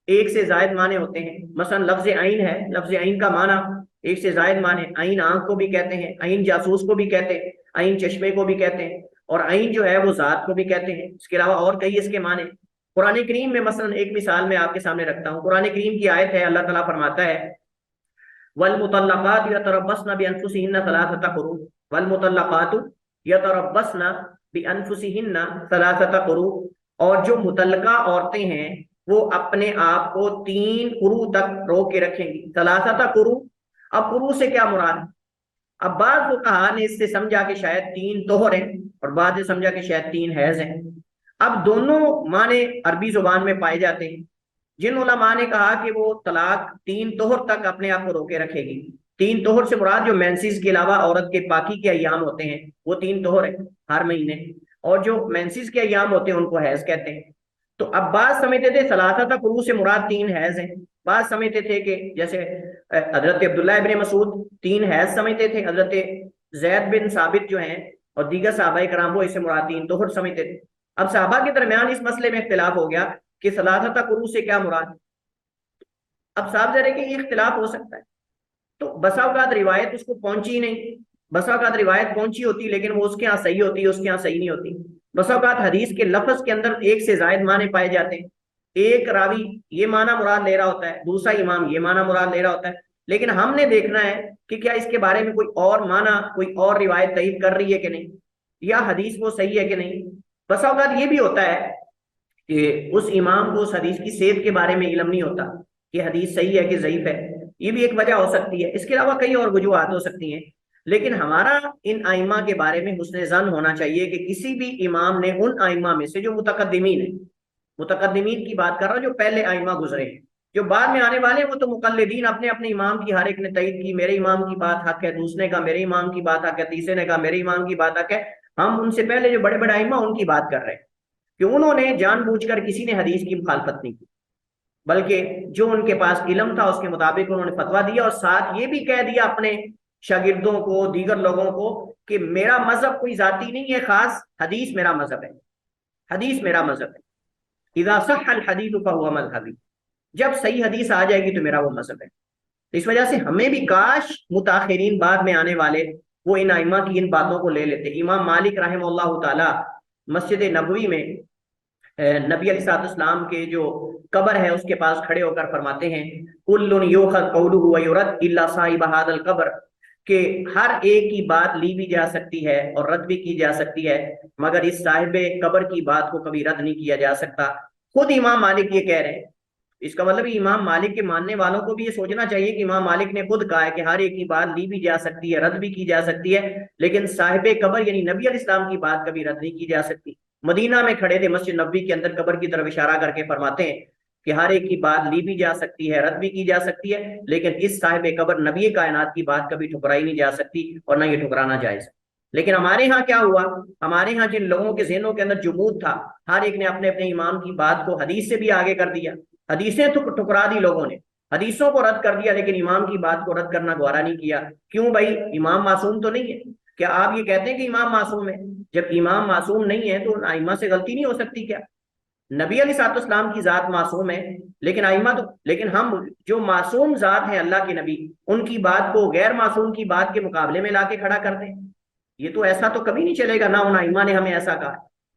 ایک سے زائد معنی ہوتے ہیں۔ مثلا لفظ عین ہے، لفظ عین کا معنی ایک سے زائد معنی، عین آنکھ کو بھی کہتے ہیں، عین جاسوس کو بھی کہتے ہیں، عین چشمے کو بھی کہتے ہیں، اور عین جو ہے وہ ذات کو بھی کہتے ہیں۔ اس کے علاوہ اور کئی اس کے معنی قرآن کریم میں، مثلا ایک مثال میں آپ کے سامنے رکھتا ہوں، قرآن کریم کی آیت ہے، اللہ تعالیٰ فرماتا ہے والمطلقات یتربصن بانفسہن ثلاثۃ قروء، والمطلقات یتربصن بانفسہن ثلاثۃ قروء، اور جو مطلقہ عورتیں ہیں وہ اپنے آپ کو 3 قروء تک روک کے رکھیں گی۔ ثلاثۃ قروء، اب قروء سے کیا مراد ہے؟ اب بعض فقہا نے اس سے سمجھا کہ شاید 3 طہر ہیں، اور بعض نے سمجھا کہ شاید 3 حیض ہیں۔ اب دونوں معنی عربی زبان میں پائے جاتے ہیں۔ جن علماء نے کہا کہ وہ طلاق 3 طہر تک اپنے آپ کو روکے رکھے گی، 3 طہر سے مراد جو مینسز کے علاوہ عورت کے پاکی کے ایام ہوتے ہیں وہ 3 طہر ہیں ہر مہینے، اور جو مینسز کے ایام ہوتے ہیں ان کو حیض کہتے ہیں۔ تو اب بعض سمجھتے تھے ثلاثۃ قروء سے مراد 3 حیض ہیں، بعض سمجھتے تھے کہ جیسے حضرت عبداللہ ابن مسعود 3 حیض سمجھتے تھے، حضرت زید بن ثابت جو ہیں اور دیگر صحابہ کرام وہ اسے مراد 3 طہر سمجھتے تھے۔ اب صحابہ کے درمیان اس مسئلے میں اختلاف ہو گیا کہ ثلاثۃ قروء سے کیا مراد۔ اب صاحب ذرا کہ یہ اختلاف ہو سکتا ہے، تو بسا اوقات روایت اس کو پہنچی نہیں، بسا اوقات روایت پہنچی ہوتی لیکن وہ اس کے ہاں صحیح ہوتی ہے، اس کے ہاں صحیح نہیں ہوتی۔ بسا اوقات حدیث کے لفظ کے اندر ایک سے زائد معنی پائے جاتے ہیں، ایک راوی یہ معنی مراد لے رہا ہوتا ہے، دوسرا امام یہ معنی مراد لے رہا ہوتا ہے، لیکن ہم نے دیکھنا ہے کہ کیا اس کے بارے میں کوئی اور معنی، کوئی اور روایت تائید کر رہی ہے کہ نہیں، یا حدیث وہ صحیح ہے کہ نہیں۔ بسا اوقات یہ بھی ہوتا ہے کہ اس امام کو اس حدیث کی صحت کے بارے میں علم نہیں ہوتا کہ حدیث صحیح ہے کہ ضعیف ہے، یہ بھی ایک وجہ ہو سکتی ہے۔ اس کے علاوہ کئی اور وجوہات ہو سکتی ہیں، لیکن ہمارا ان ائمہ کے بارے میں حسن ظن ہونا چاہیے کہ کسی بھی امام نے ان ائمہ میں سے جو متقدمین ہیں، متقدمین کی بات کر رہا ہوں جو پہلے ائمہ گزرے ہیں، جو بعد میں آنے والے ہیں وہ تو مقلدین اپنے اپنے امام کی ہر ایک نے تائید کی، میرے امام کی بات حق ہے، دوسرے کا میرے امام کی بات حق ہے، تیسرے نے کہا میرے امام کی بات حق ہے، ہم ان سے پہلے جو بڑے بڑے ائمہ ان کی بات کر رہے ہیں۔ کہ انہوں نے جان بوجھ کر کسی نے حدیث کی مخالفت نہیں کی، بلکہ جو ان کے پاس علم تھا اس کے مطابق انہوں نے فتویٰ دیا، اور ساتھ یہ بھی کہہ دیا اپنے شاگردوں کو، دیگر لوگوں کو، کہ میرا مذہب کوئی ذاتی نہیں ہے، خاص حدیث میرا مذہب ہے، حدیث میرا مذہب ہے، اذا صح الحدیث فهو مذہبی، جب صحیح حدیث آ جائے گی تو میرا وہ مذہب ہے۔ اس وجہ سے ہمیں بھی کاش متاخرین بعد میں آنے والے وہ ان ائمہ کی ان باتوں کو لے لیتے۔ امام مالک رحمہ اللہ تعالی مسجد نبوی میں نبی علیہ السلام کے جو قبر ہے اس کے پاس کھڑے ہو کر فرماتے ہیں کل یؤخذ قولہ ویرد الا صاحب ھذا القبر، کہ ہر ایک کی بات لی بھی جا سکتی ہے اور رد بھی کی جا سکتی ہے، مگر اس صاحب قبر کی بات کو کبھی رد نہیں کیا جا سکتا۔ خود امام مالک یہ کہہ رہے ہیں، اس کا مطلب امام مالک کے ماننے والوں کو بھی یہ سوچنا چاہیے کہ امام مالک نے خود کہا ہے کہ ہر ایک کی بات لی بھی جا سکتی ہے، رد بھی کی جا سکتی ہے، لیکن صاحب قبر یعنی نبی علیہ السلام کی بات کبھی رد نہیں کی جا سکتی۔ مدینہ میں کھڑے تھے مسجد نبوی کے اندر، قبر کی طرف اشارہ کر کے فرماتے ہیں کہ ہر ایک کی بات لی بھی جا سکتی ہے، رد بھی کی جا سکتی ہے، لیکن اس صاحب قبر نبی کائنات کی بات کبھی ٹھکرائی نہیں جا سکتی اور نہ یہ ٹھکرانا جائز۔ لیکن ہمارے ہاں کیا ہوا، ہمارے ہاں جن لوگوں کے ذہنوں کے اندر جمود تھا، ہر ایک نے اپنے اپنے امام کی بات کو حدیث سے بھی آگے کر دیا، حدیثیں ٹھکرا دی لوگوں نے، حدیثوں کو رد کر دیا، لیکن امام کی بات کو رد کرنا گوارا نہیں کیا۔ کیوں بھائی، امام معصوم تو نہیں ہے؟ کیا آپ یہ کہتے ہیں کہ امام معصوم ہے؟ جب امام معصوم نہیں ہے تو ان ائمہ سے غلطی نہیں ہو سکتی کیا؟ نبی علیہ السلام کی ذات معصوم ہے، لیکن ائمہ تو، لیکن ہم جو معصوم ذات ہیں اللہ کے نبی، ان کی بات کو غیر معصوم کی بات کے مقابلے میں لا کے کھڑا کر دیں، یہ تو ایسا تو کبھی نہیں چلے گا، نہ ان ائمہ نے ہمیں ایسا کہا۔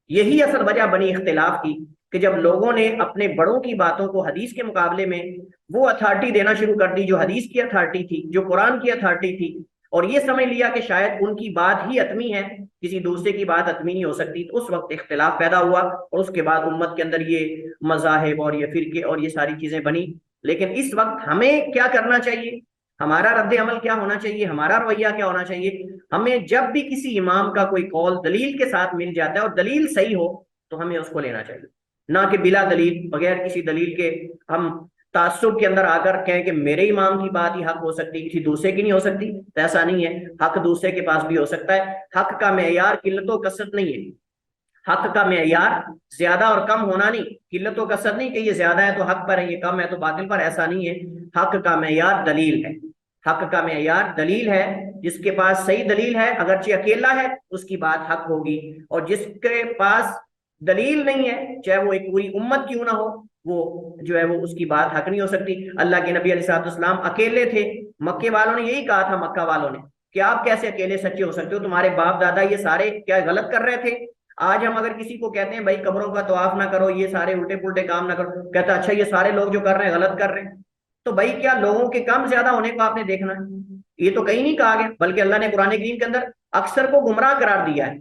یہی اصل وجہ بنی اختلاف کی کہ جب لوگوں نے اپنے بڑوں کی باتوں کو حدیث کے مقابلے میں وہ اتھارٹی دینا شروع کر دی جو حدیث کی اتھارٹی تھی، جو قرآن کی اتھارٹی تھی، اور یہ سمجھ لیا کہ شاید ان کی بات ہی حتمی ہے، کسی دوسرے کی بات حتمی نہیں ہو سکتی، تو اس وقت اختلاف پیدا ہوا، اور اس کے بعد امت کے اندر یہ مذاہب اور یہ فرقے اور یہ ساری چیزیں بنی۔ لیکن اس وقت ہمیں کیا کرنا چاہیے، ہمارا رد عمل کیا ہونا چاہیے، ہمارا رویہ کیا ہونا چاہیے؟ ہمیں جب بھی کسی امام کا کوئی قول دلیل کے ساتھ مل جاتا ہے اور دلیل صحیح ہو تو ہمیں اس کو لینا چاہیے، نہ کہ بلا دلیل، بغیر کسی دلیل کے ہم تعصب کے اندر آ کر کہیں کہ میرے امام کی بات ہی حق ہو سکتی، کسی دوسرے کی نہیں ہو سکتی۔ تو ایسا نہیں ہے، حق دوسرے کے پاس بھی ہو سکتا ہے۔ حق کا معیار قلت و کثرت نہیں ہے، حق کا معیار زیادہ اور کم ہونا نہیں، قلت و کثرت نہیں کہ یہ زیادہ ہے تو حق پر ہے، یہ کم ہے تو باطل پر، ایسا نہیں ہے۔ حق کا معیار دلیل ہے، حق کا معیار دلیل ہے، جس کے پاس صحیح دلیل ہے اگرچہ اکیلا ہے اس کی بات حق ہوگی، اور جس کے پاس دلیل نہیں ہے چاہے وہ ایک پوری امت کیوں نہ ہو، وہ جو ہے وہ اس کی بات حق نہیں ہو سکتی۔ اللہ کے نبی علیہ السلام اکیلے تھے، مکے والوں نے یہی کہا تھا، مکہ والوں نے کہ آپ کیسے اکیلے سچے ہو سکتے ہو، تمہارے باپ دادا یہ سارے کیا غلط کر رہے تھے؟ آج ہم اگر کسی کو کہتے ہیں بھائی قبروں کا طواف نہ کرو، یہ سارے الٹے پلٹے کام نہ کرو، کہتا اچھا یہ سارے لوگ جو کر رہے ہیں غلط کر رہے ہیں، تو بھائی کیا لوگوں کے کم زیادہ ہونے کو آپ نے دیکھنا ہے؟ یہ تو کہیں نہیں کہا گیا، بلکہ اللہ نے قرآن کریم کے اندر اکثر کو گمراہ قرار دیا ہے،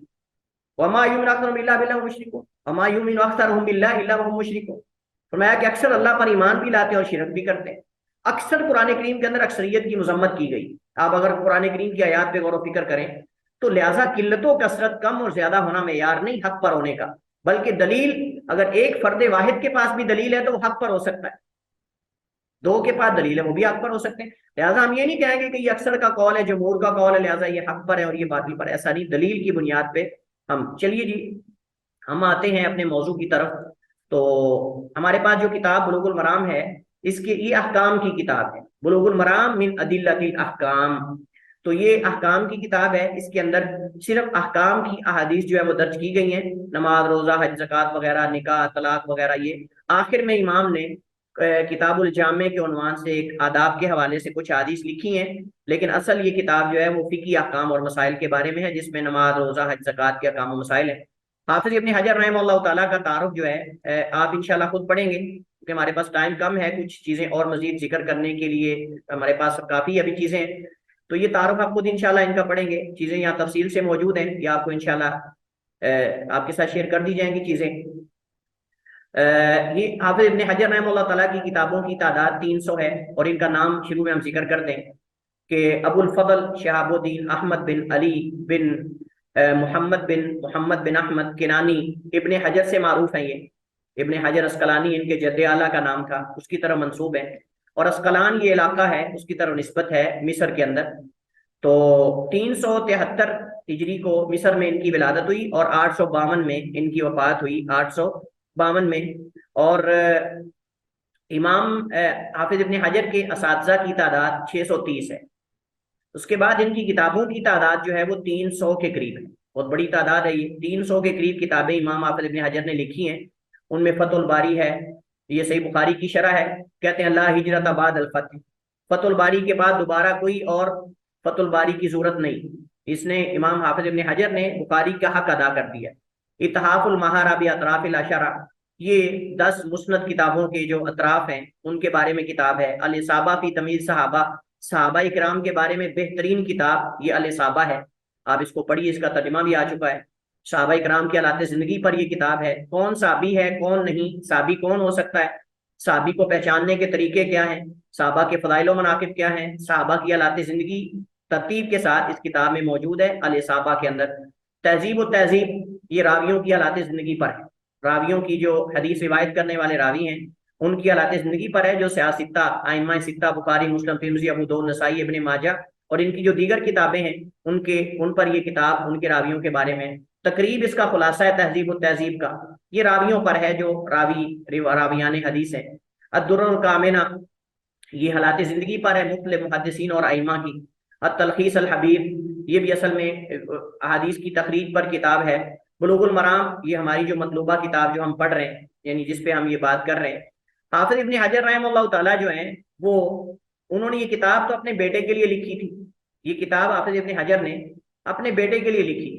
وما یؤمن اکثرهم باللہ الا وهم مشرکون، وما یؤمن اکثرهم باللہ الا وهم مشرکون، فرمایا کہ اکثر اللہ پر ایمان بھی لاتے ہیں اور شرک بھی کرتے ہیں۔ اکثر قرآن کریم کے اندر اکثریت کی مذمت کی گئی، آپ اگر قرآن کریم کی آیات پہ غور و فکر کریں تو لہٰذا قلت و کثرت، کم اور زیادہ ہونا معیار نہیں حق پر ہونے کا، بلکہ دلیل، اگر ایک فرد واحد کے پاس بھی دلیل ہے تو وہ حق پر ہو سکتا ہے، دو کے پاس دلیل ہے وہ بھی حق پر ہو سکتے ہیں۔ لہٰذا ہم یہ نہیں کہیں گے کہ یہ اکثر کا قول ہے، جمہور کا قول ہے، لہٰذا یہ حق پر ہے اور یہ باطل پر، ایسا نہیں، دلیل کی بنیاد پہ ہم چلیے جی ہم آتے ہیں اپنے موضوع کی طرف۔ تو ہمارے پاس جو کتاب بلوغ المرام ہے، اس کی یہ احکام کی کتاب ہے، بلوغ المرام من ادلۃ الاحکام، تو یہ احکام کی کتاب ہے، اس کے اندر صرف احکام کی احادیث جو ہے وہ درج کی گئی ہیں، نماز، روزہ، حج، زکوٰۃ وغیرہ، نکاح، طلاق وغیرہ۔ یہ آخر میں امام نے کتاب الجامع کے عنوان سے ایک آداب کے حوالے سے کچھ حدیث لکھی ہیں، لیکن اصل یہ کتاب جو ہے وہ فقہی احکام اور مسائل کے بارے میں ہے، جس میں نماز، روزہ، حج، زکوٰۃ کے احکام و مسائل ہیں۔ حافظ ابن حجر رحمہ اللہ تعالیٰ کا تعارف جو ہے آپ انشاءاللہ خود پڑھیں گے، کیونکہ ہمارے پاس ٹائم کم ہے، کچھ چیزیں اور مزید ذکر کرنے کے لیے ہمارے پاس کافی ابھی چیزیں ہیں، تو یہ تعارف آپ خود انشاءاللہ ان کا پڑھیں گے، چیزیں یہاں تفصیل سے موجود ہیں، یہ آپ کو انشاءاللہ آپ کے ساتھ شیئر کر دی جائیں گی چیزیں۔ یہ حافظ ابن حجر رحمہ اللہ تعالیٰ کی کتابوں کی تعداد 300 ہے، اور ان کا نام شروع میں ہم ذکر کر دیں کہ ابو الفضل شہاب الدین احمد بن علی بن محمد بن احمد کنانی ابن حجر سے معروف ہیں۔ یہ ابن حجر اسقلانی ان کے جد اعلیٰ کا نام تھا، اس کی طرف منسوب ہے، اور اسقلان یہ علاقہ ہے، اس کی طرف نسبت ہے مصر کے اندر۔ تو 373 ہجری کو مصر میں ان کی ولادت ہوئی اور 852 میں ان کی وفات ہوئی، 852 میں۔ اور امام حافظ ابن حجر کے اساتذہ کی تعداد 630 ہے۔ اس کے بعد ان کی کتابوں کی تعداد جو ہے وہ 300 کے قریب ہے، بہت بڑی تعداد ہے یہ۔ 300 کے قریب کتابیں امام حافظ ابن حجر نے لکھی ہیں، ان میں فتح الباری ہے، یہ صحیح بخاری کی شرح ہے، کہتے ہیں لا ہجرت بعد الفتح، فتح الباری کے بعد دوبارہ کوئی اور فتح الباری کی ضرورت نہیں، اس نے امام حافظ ابن حجر نے بخاری کا حق ادا کر دیا۔ اتحاف المہارہ باطراف الاشرہ، یہ 10 مسند کتابوں کے جو اطراف ہیں ان کے بارے میں کتاب ہے۔ الاصابہ فی تمیز صحابہ، صحابہ اکرام کے بارے میں بہترین کتاب یہ الاصابہ ہے، آپ اس کو پڑھیے، اس کا ترجمہ بھی آ چکا ہے۔ صحابہ اکرام کی حالات زندگی پر یہ کتاب ہے، کون صحابی ہے کون نہیں، صحابی کون ہو سکتا ہے، صحابی کو پہچاننے کے طریقے کیا ہیں، صحابہ کے فضائل و مناقب کیا ہیں، صحابہ کی حالات زندگی ترتیب کے ساتھ اس کتاب میں موجود ہے الاصابہ کے اندر۔ تہذیب و تہذیب، یہ راویوں کی حالات زندگی پر ہے، راویوں کی جو حدیث روایت کرنے والے راوی ہیں ان کی حالات زندگی پر ہے، جو سیاستہ ائمہ ستہ بخاری مسلم ترمذی ابو داؤد نسائی ابن ماجہ اور ان کی جو دیگر کتابیں ہیں ان پر یہ کتاب ان کے راویوں کے بارے میں تقریب اس کا خلاصہ ہے تہذیب و تہذیب کا، یہ راویوں پر ہے جو راویان حدیث ہیں۔ الدر الکامنہ، یہ حالات زندگی پر ہے مختلف محدثین اور ائمہ کی۔ التلخیص الحبیب، یہ بھی اصل میں احادیث کی تخریج پر کتاب ہے۔ بلوغ المرام، یہ ہماری جو مطلوبہ کتاب جو ہم پڑھ رہے ہیں، یعنی جس پہ ہم یہ بات کر رہے ہیں۔ حافظ ابن حجر رحمہ اللہ تعالیٰ جو ہیں وہ انہوں نے یہ کتاب تو اپنے بیٹے کے لیے لکھی تھی، یہ کتاب حافظ ابن حجر نے اپنے بیٹے کے لیے لکھی،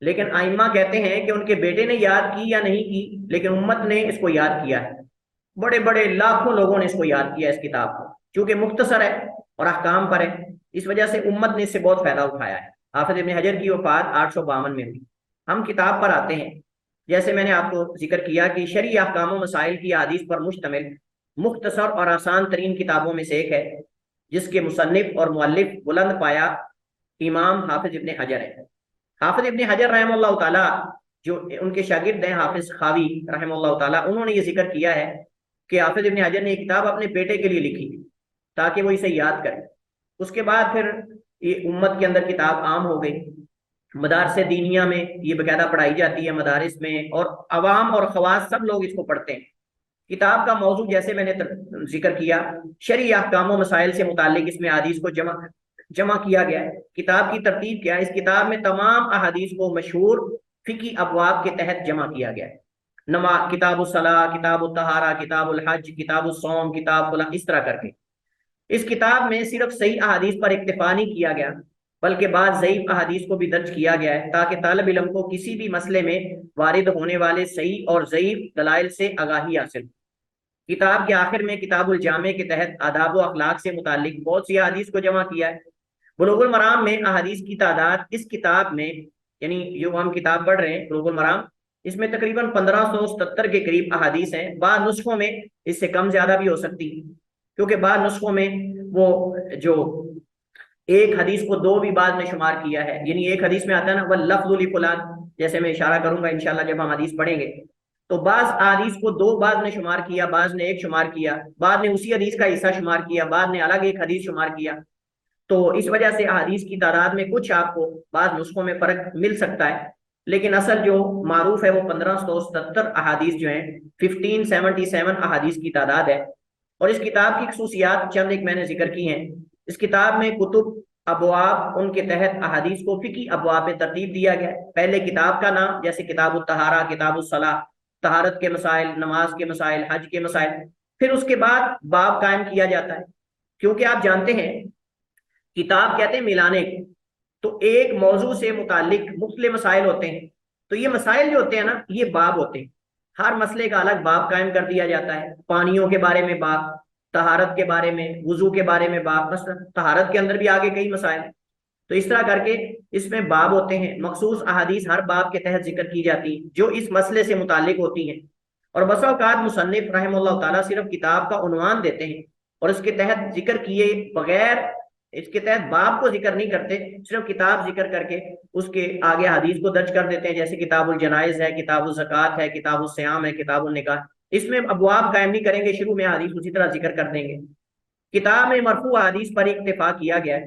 لیکن ائمہ کہتے ہیں کہ ان کے بیٹے نے یاد کی یا نہیں کی، لیکن امت نے اس کو یاد کیا ہے، بڑے بڑے لاکھوں لوگوں نے اس کو یاد کیا اس کتاب کو، چونکہ مختصر ہے اور احکام پر ہے، اس وجہ سے امت نے اس سے بہت فائدہ اٹھایا ہے۔ حافظ ابن حجر کی وفات 852 میں ہوئی۔ ہم کتاب پر آتے ہیں، جیسے میں نے آپ کو ذکر کیا کہ شرعی احکام و مسائل کی حدیث پر مشتمل مختصر اور آسان ترین کتابوں میں سے ایک ہے، جس کے مصنف اور مؤلف بلند پایا امام حافظ ابن حجر ہے۔ حافظ ابن حجر رحمہ اللہ تعالیٰ جو ان کے شاگرد ہیں حافظ خاوی رحمہ اللہ تعالیٰ، انہوں نے یہ ذکر کیا ہے کہ حافظ ابن حجر نے یہ کتاب اپنے بیٹے کے لیے لکھی تاکہ وہ اسے یاد کرے۔ اس کے بعد پھر یہ امت کے اندر کتاب عام ہو گئی، مدارس دینیہ میں یہ باقاعدہ پڑھائی جاتی ہے، مدارس میں، اور عوام اور خواص سب لوگ اس کو پڑھتے ہیں۔ کتاب کا موضوع جیسے میں نے ذکر کیا، شرعی احکام و مسائل سے متعلق اس میں احادیث کو جمع کیا گیا ہے۔ کتاب کی ترتیب کیا ہے؟ اس کتاب میں تمام احادیث کو مشہور فقہی ابواب کے تحت جمع کیا گیا ہے۔ کتاب الصلاۃ، کتاب الطہارہ، کتاب الحج، کتاب الصوم، کتاب فلاں، اس طرح کر کے اس کتاب میں صرف صحیح احادیث پر اکتفا نہیں کیا گیا، بلکہ بعض ضعیف احادیث کو بھی درج کیا گیا ہے تاکہ طالب علم کو کسی بھی مسئلے میں وارد ہونے والے صحیح اور ضعیف دلائل سے آگاہی حاصل۔ کتاب کے آخر میں کتاب الجامع کے تحت آداب و اخلاق سے متعلق بہت سی احادیث کو جمع کیا ہے۔ بلوغ المرام میں احادیث کی تعداد اس کتاب میں، یعنی جو ہم کتاب پڑھ رہے ہیں بلوغ المرام، اس میں تقریباً 1577 کے قریب احادیث ہیں۔ بعض نسخوں میں اس سے کم زیادہ بھی ہو سکتی ہے، کیونکہ بعض نسخوں میں وہ جو ایک حدیث کو دو بھی بعض نے شمار کیا ہے، یعنی ایک حدیث میں آتا ہے نا واللفظ لفلان، جیسے میں اشارہ کروں گا انشاءاللہ جب ہم حدیث پڑھیں گے، تو بعض احادیث کو دو بعض نے شمار کیا، بعض نے ایک شمار کیا، بعض نے اسی حدیث کا حصہ شمار کیا، بعض نے الگ ایک حدیث شمار کیا۔ تو اس وجہ سے احادیث کی تعداد میں کچھ آپ کو بعض نسخوں میں فرق مل سکتا ہے، لیکن اصل جو معروف ہے وہ 1577 احادیث جو ہیں 1577 احادیث کی تعداد ہے۔ اور اس کتاب کی خصوصیات چند ایک میں نے ذکر کی ہیں۔ اس کتاب میں کتب ابواب، ان کے تحت احادیث کو فقہی ابواب میں ترتیب دیا گیا ہے۔ پہلے کتاب کا نام جیسے کتاب الطہارہ، کتاب الصلاۃ، طہارت کے مسائل، نماز کے مسائل، حج کے مسائل، پھر اس کے بعد باب قائم کیا جاتا ہے، کیونکہ آپ جانتے ہیں کتاب کہتے ہیں ملانے کو، تو ایک موضوع سے متعلق مختلف مسائل ہوتے ہیں، تو یہ مسائل جو ہوتے ہیں نا یہ باب ہوتے ہیں، ہر مسئلے کا الگ باب قائم کر دیا جاتا ہے۔ پانیوں کے بارے میں باب، طہارت کے بارے میں، وضو کے بارے میں باب، مثلا طہارت کے اندر بھی آگے کئی مسائل، تو اس طرح کر کے اس میں باب ہوتے ہیں۔ مخصوص احادیث ہر باب کے تحت ذکر کی جاتی ہیں جو اس مسئلے سے متعلق ہوتی ہیں، اور بسا اوقات مصنف رحمہ اللہ تعالیٰ صرف کتاب کا عنوان دیتے ہیں اور اس کے تحت ذکر کیے بغیر، اس کے تحت باب کو ذکر نہیں کرتے، صرف کتاب ذکر کر کے اس کے آگے حدیث کو درج کر دیتے ہیں، جیسے کتاب الجنائز ہے، کتاب الزکوٰۃ ہے، کتاب الصیام ہے، کتاب النکاح، اس میں ابواب قائم نہیں کریں گے، شروع میں حدیث اسی طرح ذکر کر دیں گے۔ کتاب میں مرفوع حدیث پر اکتفا کیا گیا ہے،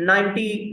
90,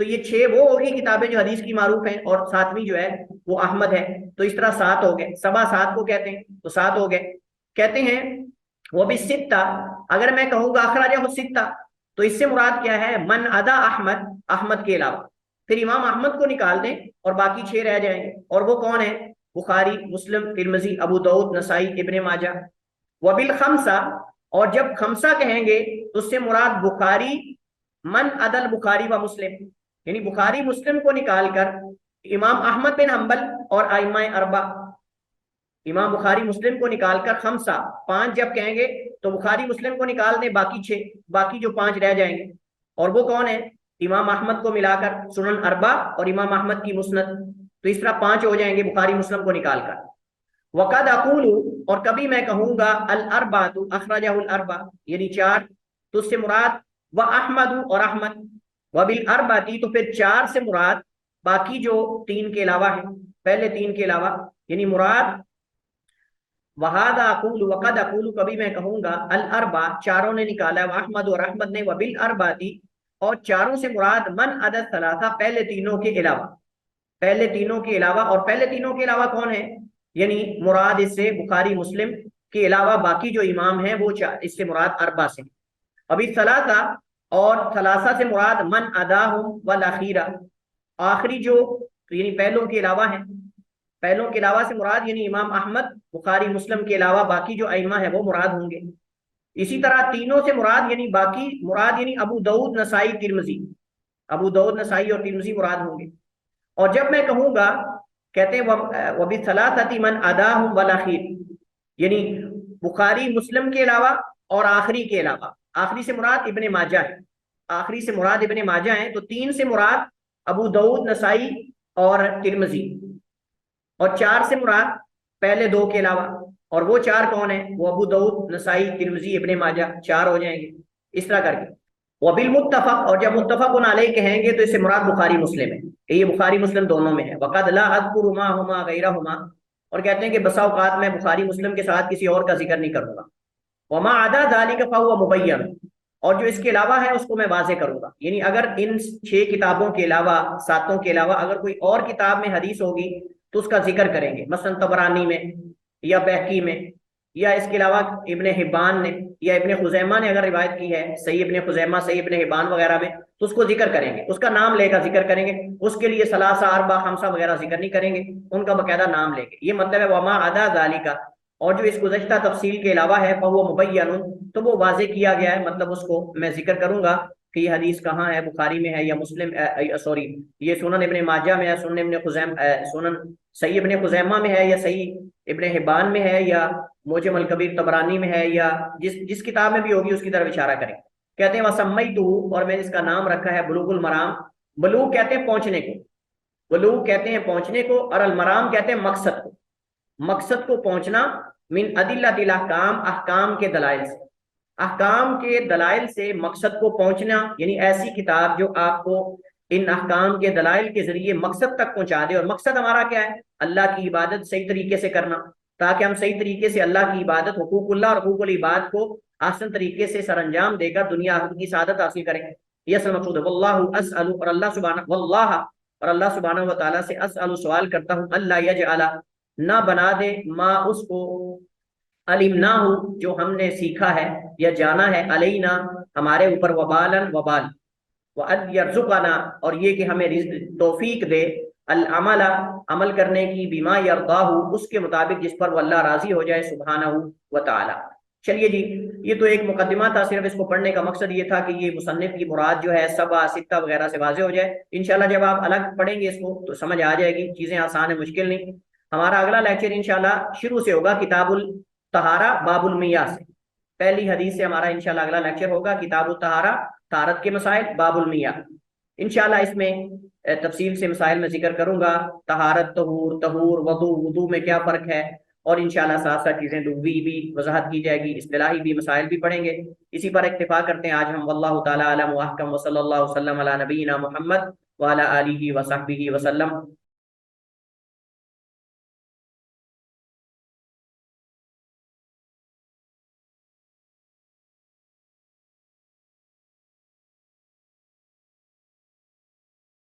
تو یہ 6 وہ ہوگی کتابیں جو حدیث کی معروف ہیں، اور 7ویں جو ہے وہ احمد ہے، تو اس طرح 7 ہو گئے، سبا 7 کو کہتے ہیں، تو 7 ہو گئے۔ کہتے ہیں وہ بھی ستہ، اگر میں کہوں گا اخرجہ ستہ تو اس سے مراد کیا ہے؟ من ادا احمد، احمد کے علاوہ، پھر امام احمد کو نکال دیں اور باقی 6 رہ جائیں گے، اور وہ کون ہیں؟ بخاری، مسلم، ترمذی، ابو داؤد، نسائی، ابن ماجہ۔ وبالخمسہ، اور جب خمسہ کہیں گے تو اس سے مراد بخاری، من عدل بخاری و مسلم، یعنی بخاری مسلم کو نکال کر امام احمد بن حنبل اور ائمہ اربع، امام بخاری مسلم کو نکال کر خمسہ 5 جب کہیں گے تو بخاری مسلم کو نکال دیں، باقی 6، باقی جو 5 رہ جائیں گے، اور وہ کون ہے؟ امام احمد کو ملا کر سنن اربع اور امام احمد کی مسند، تو اس طرح 5 ہو جائیں گے بخاری مسلم کو نکال کر۔ وقد اقول، اور کبھی میں کہوں گا الاربعۃ اخرجہ الاربع، یعنی 4، تو اس سے مراد و احمد اور احمد، وبالاربعۃ تو پھر 4 سے مراد باقی جو 3 کے علاوہ ہیں، پہلے 3 کے علاوہ، یعنی مراد وہذا اقول وقد اقول، کبھی میں کہوں گا الاربع 4 نے نکالا، واحمد اور احمد نے، وبالاربعۃ اور 4 سے مراد من عدد ثلاثہ، پہلے تینوں کے علاوہ، پہلے تینوں کے علاوہ، اور پہلے تینوں کے علاوہ کون ہے؟ یعنی مراد اس سے بخاری مسلم کے علاوہ باقی جو امام ہیں وہ اس سے مراد اربع سے۔ ابھی ثلاثہ، اور ثلاثہ سے مراد من اداہم والاخیرہ، آخری جو یعنی پہلوں کے علاوہ ہیں، پہلوں کے علاوہ سے مراد یعنی امام احمد، بخاری مسلم کے علاوہ باقی جو ائمہ ہیں وہ مراد ہوں گے۔ اسی طرح تینوں سے مراد یعنی باقی مراد یعنی ابو داؤد، نسائی، ترمذی، ابو داؤد، نسائی اور ترمذی مراد ہوں گے۔ اور جب میں کہوں گا، کہتے ہیں وبالثلاثۃ من اداہم والاخیر، یعنی بخاری مسلم کے علاوہ اور آخری کے علاوہ، آخری سے مراد ابن ماجہ ہے، آخری سے مراد ابن ماجہ ہیں، تو 3 سے مراد ابو داؤد، نسائی اور ترمذی، اور 4 سے مراد پہلے 2 کے علاوہ، اور وہ 4 کون ہیں؟ وہ ابو داؤد، نسائی، ترمذی، ابن ماجہ، 4 ہو جائیں گے اس طرح کر کے۔ وبالمتفق، اور جب متفق علیہ کہیں گے تو اس سے مراد بخاری مسلم ہے، کہ یہ بخاری مسلم دونوں میں ہے۔ وقد لا اذکر معہما غیرہما، اور کہتے ہیں کہ بسا اوقات میں بخاری مسلم کے ساتھ کسی اور کا ذکر نہیں کروں گا۔ وما عدا ذلک فهو مبین، اور جو اس کے علاوہ ہے اس کو میں واضح کروں گا، یعنی اگر ان 6 کتابوں کے علاوہ، 7 کے علاوہ اگر کوئی اور کتاب میں حدیث ہوگی تو اس کا ذکر کریں گے، مثلا طبرانی میں یا بہقی میں، یا اس کے علاوہ ابن حبان نے یا ابن خزیمہ نے اگر روایت کی ہے، صحیح ابن خزیمہ، صحیح ابن حبان وغیرہ میں، تو اس کو ذکر کریں گے، اس کا نام لے کر ذکر کریں گے، اس کے لیے ثلاثہ، اربع، خمسہ وغیرہ ذکر نہیں کریں گے، ان کا باقاعدہ نام لیں گے۔ یہ مطلب ہے وما عدا ذالک، اور جو اس گزشتہ تفصیل کے علاوہ ہے فهو مبین، تو وہ واضح کیا گیا ہے، مطلب اس کو میں ذکر کروں گا کہ یہ حدیث کہاں ہے، بخاری میں ہے یا مسلم، سوری یہ سنن ابن ماجہ میں ہے، سنن ابن خزیمہ، سنن صحیح ابن خزیمہ میں ہے، یا صحیح ابن حبان میں ہے، یا معجم الکبیر طبرانی میں ہے، یا جس کتاب میں بھی ہوگی اس کی طرف اشارہ کریں۔ کہتے ہیں وسمیتہ، اور میں نے اس کا نام رکھا ہے بلوغ المرام۔ بلوغ کہتے ہیں پہنچنے کو، بلوغ کہتے ہیں پہنچنے کو، اور المرام کہتے ہیں مقصد کو، مقصد کو پہنچنا، من ادلۃ الاحکام، احکام کے دلائل سے، احکام کے دلائل سے مقصد کو پہنچنا، یعنی ایسی کتاب جو آپ کو ان احکام کے دلائل کے ذریعے مقصد تک پہنچا دے۔ اور مقصد ہمارا کیا ہے؟ اللہ کی عبادت صحیح طریقے سے کرنا، تاکہ ہم صحیح طریقے سے اللہ کی عبادت، حقوق اللہ اور حقوق العباد کو آسان طریقے سے سر انجام دے کر دنیا آخرت کی سعادت حاصل کریں۔ یہ اصل مقصود ہے۔ واللہ اسأل، اور اللہ سبحانہ و تعالیٰ سے اسأل، سوال کرتا ہوں، اللہ یجعل، نہ بنا دے، ما اس کو، علمنا ہو جو ہم نے سیکھا ہے یا جانا ہے، علینا ہمارے اوپر، وبالا وبال، وَأَنْ يَرْزُقَنَا اور یہ کہ ہمیں توفیق دے، العمل عمل کرنے کی، بما یرضاہ اس کے مطابق جس پر وہ اللہ راضی ہو جائے، سبحانہ و تعالی۔ چلیے جی، یہ تو ایک مقدمہ تھا، صرف اس کو پڑھنے کا مقصد یہ تھا کہ یہ مصنف کی مراد جو ہے سبع، ستہ وغیرہ سے واضح ہو جائے۔ انشاءاللہ جب آپ الگ پڑھیں گے اس کو تو سمجھ آ جائے گی، چیزیں آسان ہیں، مشکل نہیں۔ ہمارا اگلا لیکچر انشاءاللہ شروع سے ہوگا کتاب الطہارہ باب المیاہ سے، پہلی حدیث سے ہمارا انشاءاللہ اگلا لیکچر ہوگا کتاب الطہارہ، طہارت کے مسائل، باب المیاہ۔ انشاءاللہ اس میں تفصیل سے مسائل میں ذکر کروں گا، طہارت، طہور، طہور، وضو، وضو میں کیا فرق ہے، اور انشاءاللہ ساتھ ساتھ چیزیں لغوی بھی وضاحت کی جائے گی، اصطلاحی بھی مسائل بھی پڑھیں گے۔ اسی پر اکتفا کرتے ہیں آج ہم، واللہ تعالی اعلم واحکم، وصلی اللہ وسلم علی نبینا محمد وعلی آلہ وصحبہ وسلم۔